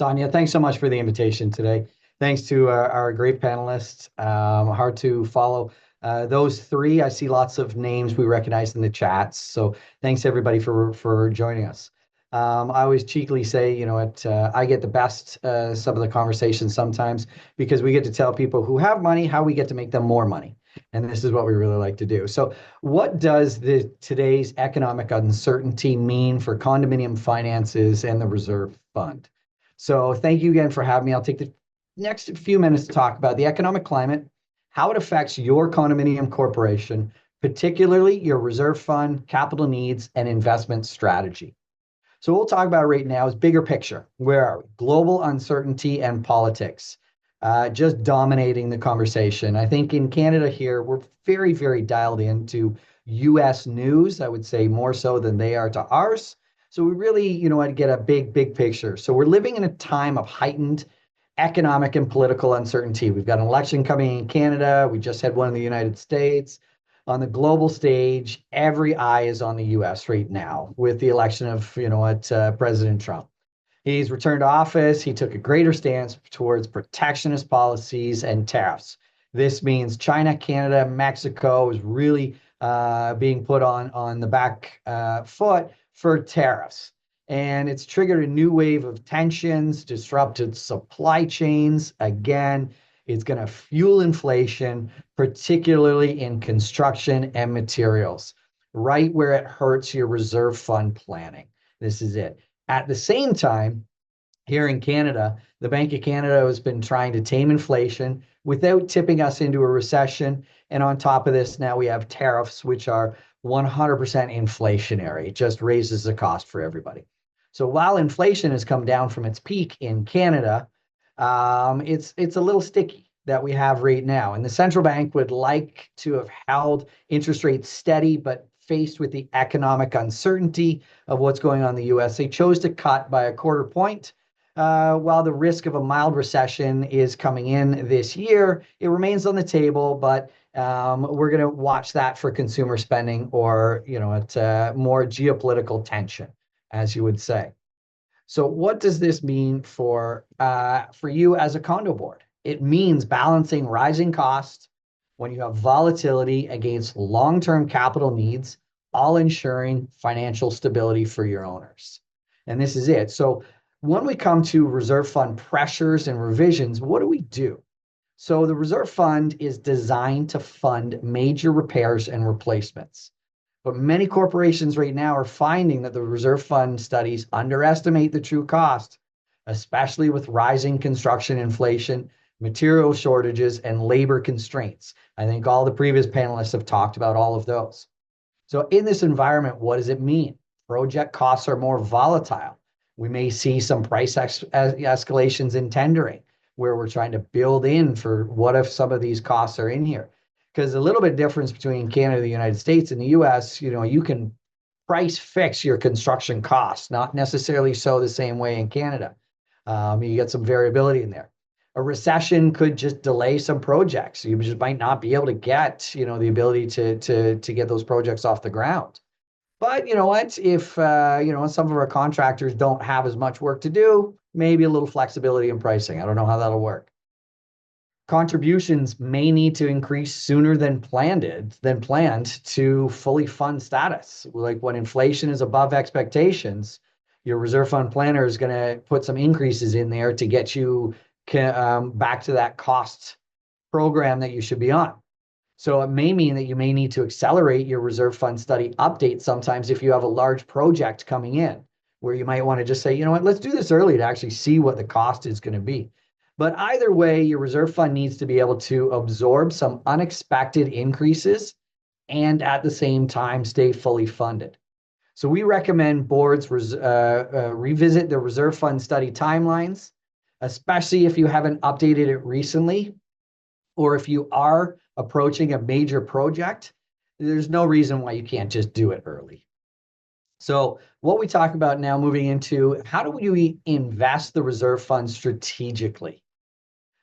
Sonja, thanks so much for the invitation today. Thanks to our great panelists. Hard to follow those three. I see lots of names we recognize in the chats. So thanks everybody for joining us. I always cheekily say, I get the best some of the conversations sometimes because we get to tell people who have money how we get to make them more money. And this is what we really like to do. So what does today's economic uncertainty mean for condominium finances and the reserve fund? So thank you again for having me. I'll take the next few minutes to talk about the economic climate, how it affects your condominium corporation, particularly your reserve fund, capital needs, and investment strategy. So what we'll talk about right now is bigger picture. Where are we? Global uncertainty and politics, just dominating the conversation. I think in Canada here, we're very, very dialed into US news, I would say more so than they are to ours. So we really, get a big picture. So we're living in a time of heightened economic and political uncertainty. We've got an election coming in Canada. We just had one in the United States. On the global stage, every eye is on the US right now with the election of, President Trump. He's returned to office. He took a greater stance towards protectionist policies and tariffs. This means China, Canada, Mexico is really being put on the back foot for tariffs. And it's triggered a new wave of tensions, disrupted supply chains. Again, it's going to fuel inflation, particularly in construction and materials, right where it hurts your reserve fund planning. This is it. At the same time, here in Canada, the Bank of Canada has been trying to tame inflation without tipping us into a recession. And on top of this, now we have tariffs, which are 100% inflationary. It just raises the cost for everybody. So while inflation has come down from its peak in Canada, it's a little sticky that we have right now. And the central bank would like to have held interest rates steady, but faced with the economic uncertainty of what's going on in the US, they chose to cut by a quarter point. While the risk of a mild recession is coming in this year, it remains on the table, but we're going to watch that for consumer spending or, more geopolitical tension, as you would say. So what does this mean for you as a condo board? It means balancing rising costs when you have volatility against long-term capital needs, all ensuring financial stability for your owners. And this is it. So when we come to reserve fund pressures and revisions, what do we do? So the reserve fund is designed to fund major repairs and replacements. But many corporations right now are finding that the reserve fund studies underestimate the true cost, especially with rising construction inflation, material shortages, and labor constraints. I think all the previous panelists have talked about all of those. So in this environment, what does it mean? Project costs are more volatile. We may see some price escalations in tendering, where we're trying to build in for what if some of these costs are in here. Because a little bit difference between Canada, the United States, and the US, you can price fix your construction costs, not necessarily so the same way in Canada. You get some variability in there. A recession could just delay some projects. You just might not be able to get, the ability to get those projects off the ground. But you know what? If some of our contractors don't have as much work to do, maybe a little flexibility in pricing. I don't know how that'll work. Contributions may need to increase sooner than planned to fully fund status. Like when inflation is above expectations, your reserve fund planner is going to put some increases in there to get you back to that cost program that you should be on. So it may mean that you may need to accelerate your reserve fund study update sometimes if you have a large project coming in, where you might want to just say, you know what, let's do this early to actually see what the cost is going to be. But either way, your reserve fund needs to be able to absorb some unexpected increases and at the same time stay fully funded. So we recommend boards revisit the reserve fund study timelines, especially if you haven't updated it recently, or if you are approaching a major project. There's no reason why you can't just do it early. So what we talk about now, moving into how do we invest the reserve fund strategically?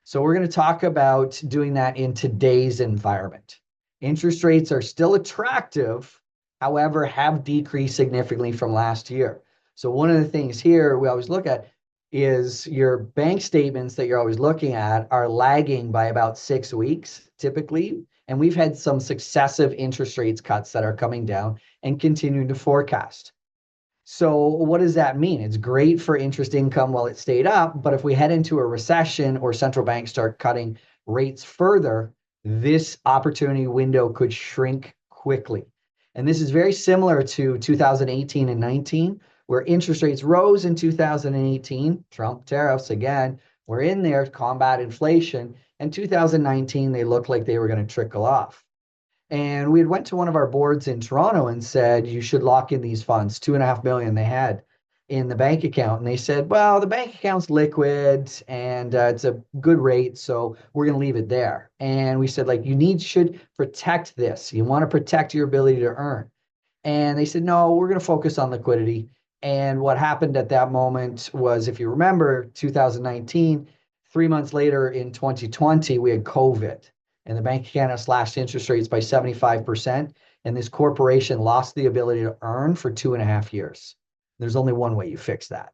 So we're going to talk about doing that in today's environment. Interest rates are still attractive, however, have decreased significantly from last year. So one of the things here we always look at is your bank statements that you're always looking at are lagging by about 6 weeks typically. And we've had some successive interest rates cuts that are coming down and continuing to forecast. So what does that mean? It's great for interest income while it stayed up, but if we head into a recession or central banks start cutting rates further, this opportunity window could shrink quickly. And this is very similar to 2018 and 19, where interest rates rose in 2018, Trump tariffs again, were in there to combat inflation. And 2019, they looked like they were going to trickle off. And we had went to one of our boards in Toronto and said, you should lock in these funds, $2.5 million they had in the bank account. And they said, well, the bank account's liquid and it's a good rate, so we're going to leave it there. And we said, should protect this. You want to protect your ability to earn. And they said, no, we're going to focus on liquidity. And what happened at that moment was, if you remember, 2019, 3 months later in 2020, we had COVID. And the Bank of Canada slashed interest rates by 75%. And this corporation lost the ability to earn for 2.5 years. There's only one way you fix that.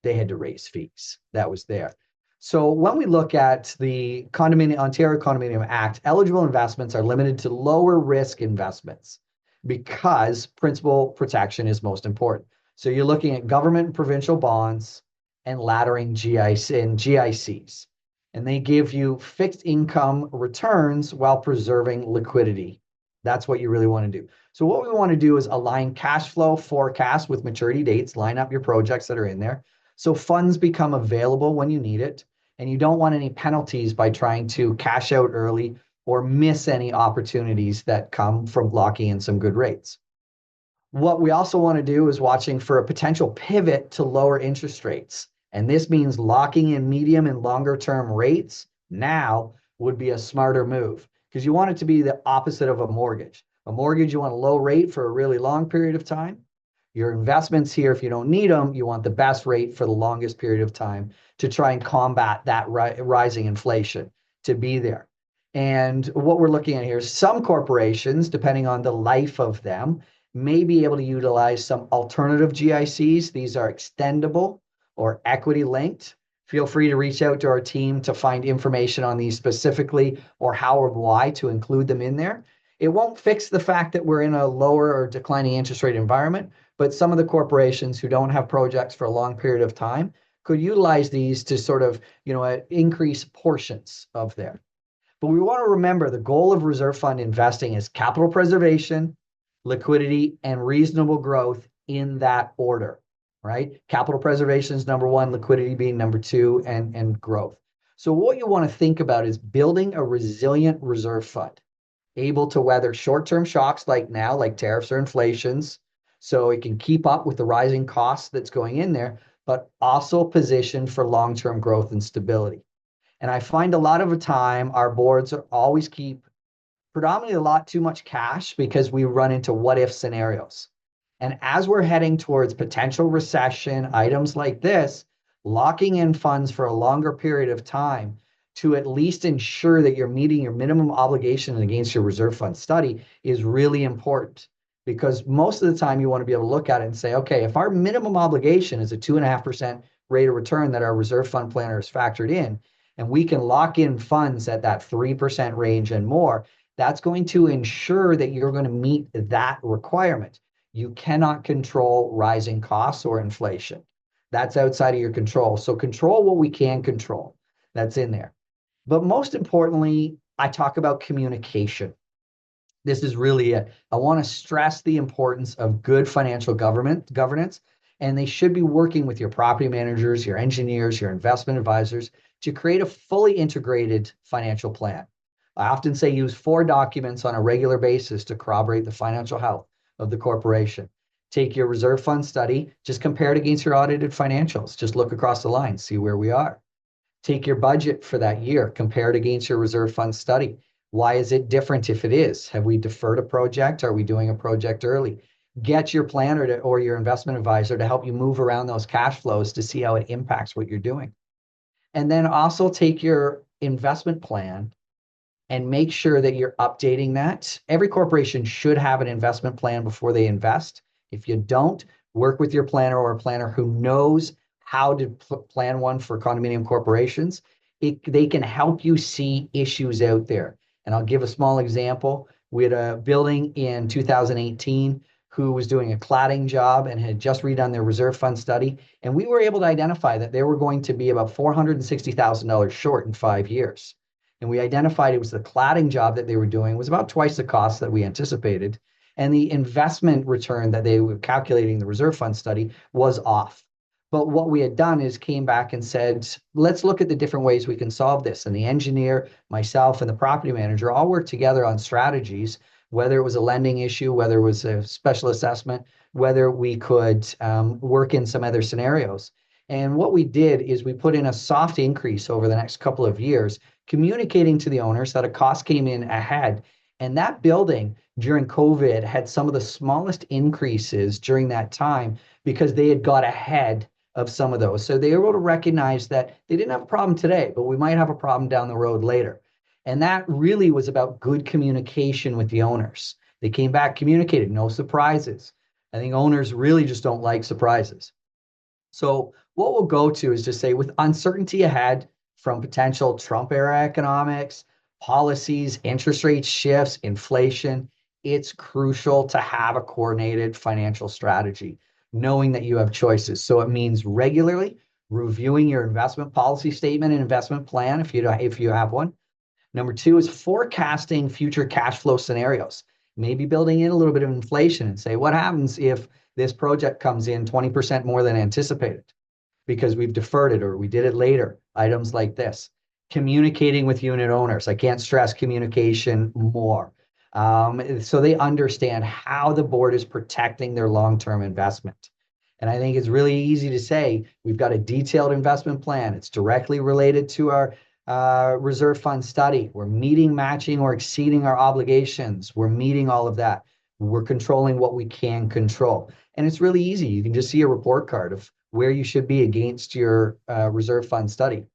They had to raise fees. That was there. So when we look at the Ontario Condominium Act, eligible investments are limited to lower risk investments because principal protection is most important. So you're looking at government and provincial bonds and laddering GICs. And they give you fixed income returns while preserving liquidity. That's what you really want to do. So what we want to do is align cash flow forecasts with maturity dates, line up your projects that are in there, so funds become available when you need it, and you don't want any penalties by trying to cash out early or miss any opportunities that come from locking in some good rates. What we also want to do is watching for a potential pivot to lower interest rates. And this means locking in medium and longer term rates now would be a smarter move, because you want it to be the opposite of a mortgage. A mortgage, you want a low rate for a really long period of time. Your investments here, if you don't need them, you want the best rate for the longest period of time to try and combat that rising inflation to be there. And what we're looking at here is some corporations, depending on the life of them, may be able to utilize some alternative GICs. These are extendable or equity linked. Feel free to reach out to our team to find information on these specifically, or how or why to include them in there. It won't fix the fact that we're in a lower or declining interest rate environment, but some of the corporations who don't have projects for a long period of time could utilize these to sort of, increase portions of there. But we want to remember the goal of reserve fund investing is capital preservation, liquidity, and reasonable growth in that order, right? Capital preservation is number one, liquidity being number two, and growth. So what you want to think about is building a resilient reserve fund, able to weather short-term shocks like now, like tariffs or inflations, so it can keep up with the rising costs that's going in there, but also positioned for long-term growth and stability. And I find a lot of the time our boards always keep predominantly a lot too much cash because we run into what if scenarios. And as we're heading towards potential recession, items like this, locking in funds for a longer period of time to at least ensure that you're meeting your minimum obligation against your reserve fund study is really important. Because most of the time you want to be able to look at it and say, okay, if our minimum obligation is a 2.5% rate of return that our reserve fund planner has factored in, and we can lock in funds at that 3% range and more, that's going to ensure that you're going to meet that requirement. You cannot control rising costs or inflation. That's outside of your control. So control what we can control. That's in there. But most importantly, I talk about communication. This is really it. I want to stress the importance of good financial governance, and they should be working with your property managers, your engineers, your investment advisors to create a fully integrated financial plan. I often say use 4 documents on a regular basis to corroborate the financial health of the corporation. Take your reserve fund study, just compare it against your audited financials. Just look across the line, see where we are. Take your budget for that year, compare it against your reserve fund study. Why is it different if it is? Have we deferred a project? Are we doing a project early? Get your planner or your investment advisor to help you move around those cash flows to see how it impacts what you're doing. And then also take your investment plan and make sure that you're updating that. Every corporation should have an investment plan before they invest. If you don't, work with your planner or a planner who knows how to plan one for condominium corporations. They can help you see issues out there. And I'll give a small example. We had a building in 2018 who was doing a cladding job and had just redone their reserve fund study. And we were able to identify that they were going to be about $460,000 short in 5 years. And we identified it was the cladding job that they were doing was about twice the cost that we anticipated. And the investment return that they were calculating the reserve fund study was off. But what we had done is came back and said, let's look at the different ways we can solve this. And the engineer, myself, and the property manager all worked together on strategies, whether it was a lending issue, whether it was a special assessment, whether we could work in some other scenarios. And what we did is we put in a soft increase over the next couple of years, communicating to the owners that a cost came in ahead. And that building during COVID had some of the smallest increases during that time because they had got ahead of some of those. So they were able to recognize that they didn't have a problem today, but we might have a problem down the road later. And that really was about good communication with the owners. They came back, communicated, no surprises. I think owners really just don't like surprises. So what we'll go to is just say with uncertainty ahead from potential Trump era economics, policies, interest rate shifts, inflation, it's crucial to have a coordinated financial strategy, knowing that you have choices. So it means regularly reviewing your investment policy statement and investment plan if you have one. Number 2 is forecasting future cash flow scenarios, maybe building in a little bit of inflation and say, what happens if this project comes in 20% more than anticipated because we've deferred it or we did it later, items like this. Communicating with unit owners. I can't stress communication more. So they understand how the board is protecting their long-term investment. And I think it's really easy to say, we've got a detailed investment plan. It's directly related to our reserve fund study. We're meeting, matching, or exceeding our obligations. We're meeting all of that. We're controlling what we can control. And it's really easy. You can just see a report card of where you should be against your reserve fund study.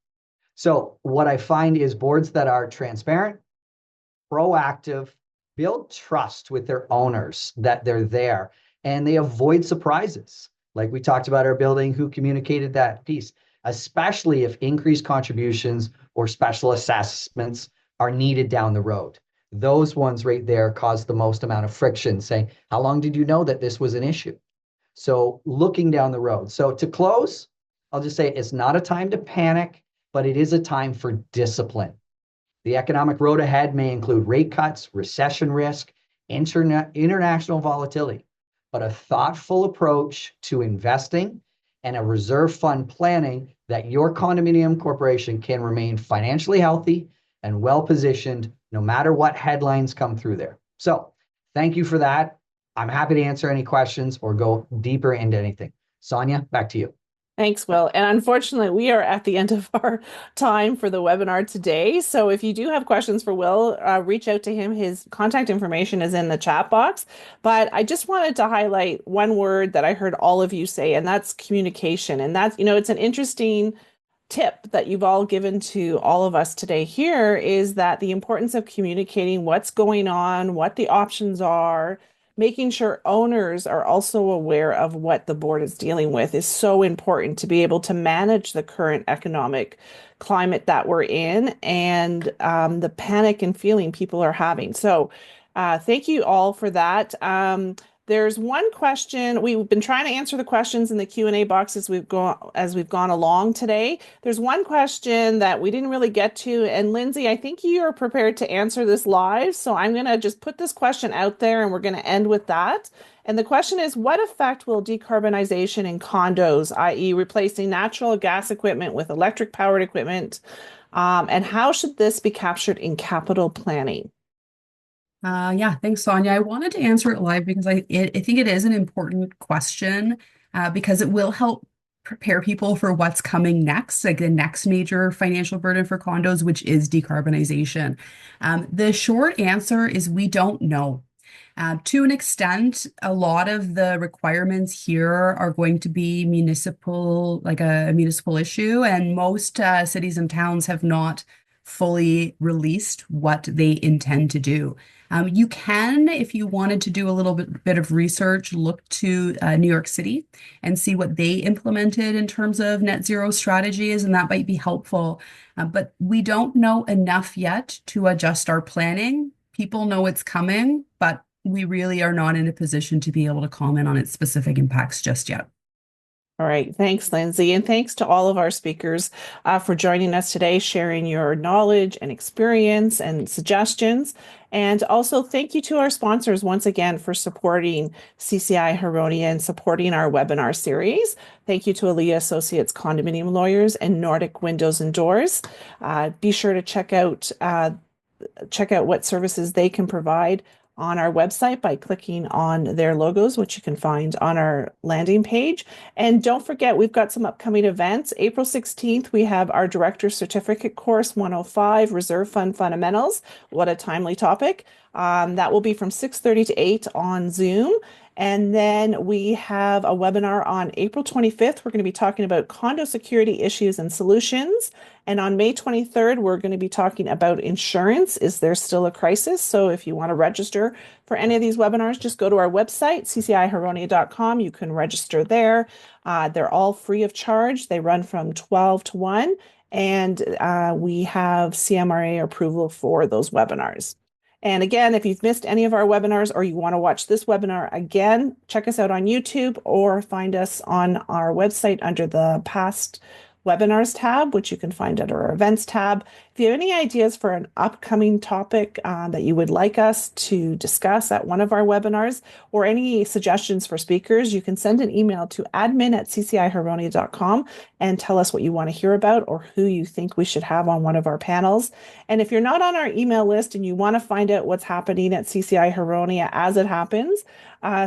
So what I find is boards that are transparent, proactive, build trust with their owners that they're there, and they avoid surprises. Like we talked about our building, who communicated that piece, especially if increased contributions or special assessments are needed down the road. Those ones right there cause the most amount of friction, saying, how long did you know that this was an issue? So looking down the road. So to close, I'll just say it's not a time to panic, but it is a time for discipline. The economic road ahead may include rate cuts, recession risk, international volatility, but a thoughtful approach to investing and a reserve fund planning that your condominium corporation can remain financially healthy and well-positioned no matter what headlines come through there. So thank you for that. I'm happy to answer any questions or go deeper into anything. Sonja, back to you. Thanks, Will. And unfortunately, we are at the end of our time for the webinar today. So if you do have questions for Will, reach out to him. His contact information is in the chat box. But I just wanted to highlight one word that I heard all of you say, and that's communication. And that's, it's an interesting tip that you've all given to all of us today here, is that the importance of communicating what's going on, what the options are, making sure owners are also aware of what the board is dealing with is so important to be able to manage the current economic climate that we're in, and the panic and feeling people are having. So thank you all for that. There's one question. We've been trying to answer the questions in the Q&A box as we've gone along today. There's one question that we didn't really get to, and Lyndsey, I think you are prepared to answer this live, so I'm going to just put this question out there and we're going to end with that. And the question is, what effect will decarbonization in condos, i.e. replacing natural gas equipment with electric powered equipment, and how should this be captured in capital planning? Yeah, thanks, Sonja. I wanted to answer it live because I think it is an important question, because it will help prepare people for what's coming next, like the next major financial burden for condos, which is decarbonization. The short answer is we don't know. To an extent, a lot of the requirements here are going to be municipal, like a municipal issue, and most cities and towns have not fully released what they intend to do. You can, if you wanted to do a little bit of research, look to New York City and see what they implemented in terms of net zero strategies, and that might be helpful. But we don't know enough yet to adjust our planning. People know it's coming, but we really are not in a position to be able to comment on its specific impacts just yet. All right. Thanks, Lyndsey. And thanks to all of our speakers for joining us today, sharing your knowledge and experience and suggestions. And also thank you to our sponsors once again for supporting CCI Huronia and supporting our webinar series. Thank you to Aaliyah Associates Condominium Lawyers and Nordic Windows and Doors. Be sure to check out what services they can provide on our website by clicking on their logos, which you can find on our landing page. And don't forget, we've got some upcoming events. April 16th, we have our Director's Certificate Course 105, Reserve Fund Fundamentals. What a timely topic. That will be from 6:30 to 8 on Zoom. And then we have a webinar on April 25th. We're going to be talking about condo security issues and solutions. And on May 23rd, we're going to be talking about insurance. Is there still a crisis? So if you want to register for any of these webinars, just go to our website, ccihuronia.com. You can register there. They're all free of charge. They run from 12 to 1. And we have CMRA approval for those webinars. And again, if you've missed any of our webinars or you want to watch this webinar again, check us out on YouTube or find us on our website under the past webinars tab, which you can find under our events tab. If you have any ideas for an upcoming topic that you would like us to discuss at one of our webinars, or any suggestions for speakers, you can send an email to admin@ccihuronia.com and tell us what you want to hear about or who you think we should have on one of our panels. And if you're not on our email list and you want to find out what's happening at CCI Huronia as it happens,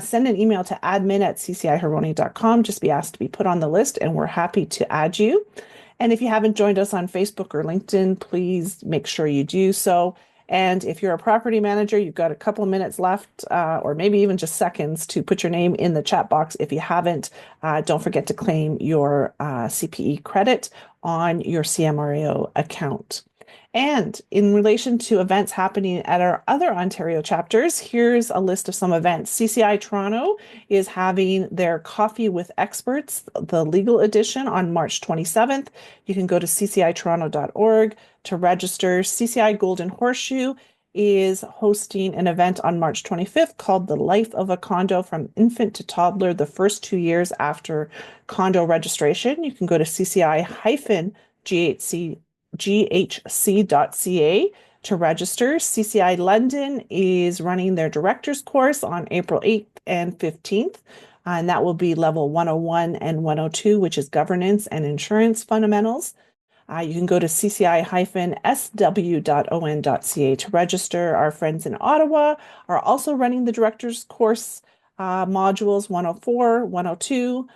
send an email to admin@ccihuronia.com. Just be asked to be put on the list and we're happy to add you. And if you haven't joined us on Facebook or LinkedIn, please make sure you do so. And if you're a property manager, you've got a couple of minutes left, or maybe even just seconds, to put your name in the chat box. If you haven't, don't forget to claim your CPE credit on your CMRAO account. And in relation to events happening at our other Ontario chapters, here's a list of some events. CCI Toronto is having their Coffee with Experts, the legal edition, on March 27th. You can go to ccitoronto.org to register. CCI Golden Horseshoe is hosting an event on March 25th called The Life of a Condo from Infant to Toddler, the first 2 years after condo registration. You can go to cci-ghc.ca to register. CCI London is running their director's course on April 8th and 15th. And that will be level 101 and 102, which is governance and insurance fundamentals. You can go to cci-sw.on.ca to register. Our friends in Ottawa are also running the director's course modules 104, 102,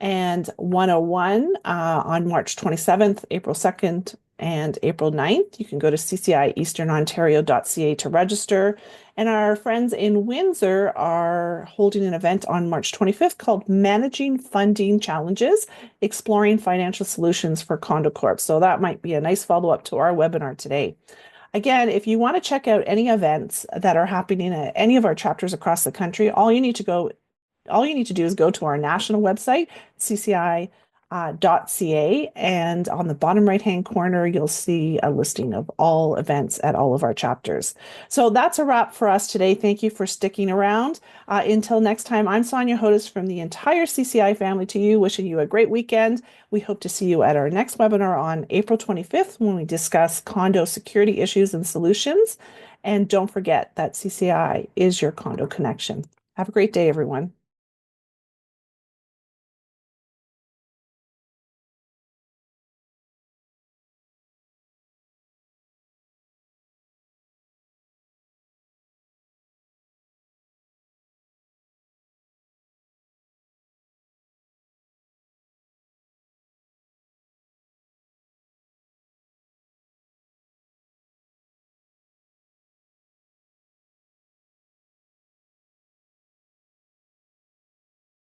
and 101 on March 27th, April 2nd, and April 9th. You can go to cci-easternontario.ca to register. And our friends in Windsor are holding an event on March 25th called Managing Funding Challenges, Exploring Financial Solutions for Condo Corp. So that might be a nice follow-up to our webinar today. Again, if you want to check out any events that are happening at any of our chapters across the country, all you need to do is go to our national website, cci.ca, and on the bottom right-hand corner, you'll see a listing of all events at all of our chapters. So that's a wrap for us today. Thank you for sticking around. Until next time, I'm Sonja Hodis from the entire CCI family to you, wishing you a great weekend. We hope to see you at our next webinar on April 25th when we discuss condo security issues and solutions. And don't forget that CCI is your condo connection. Have a great day, everyone.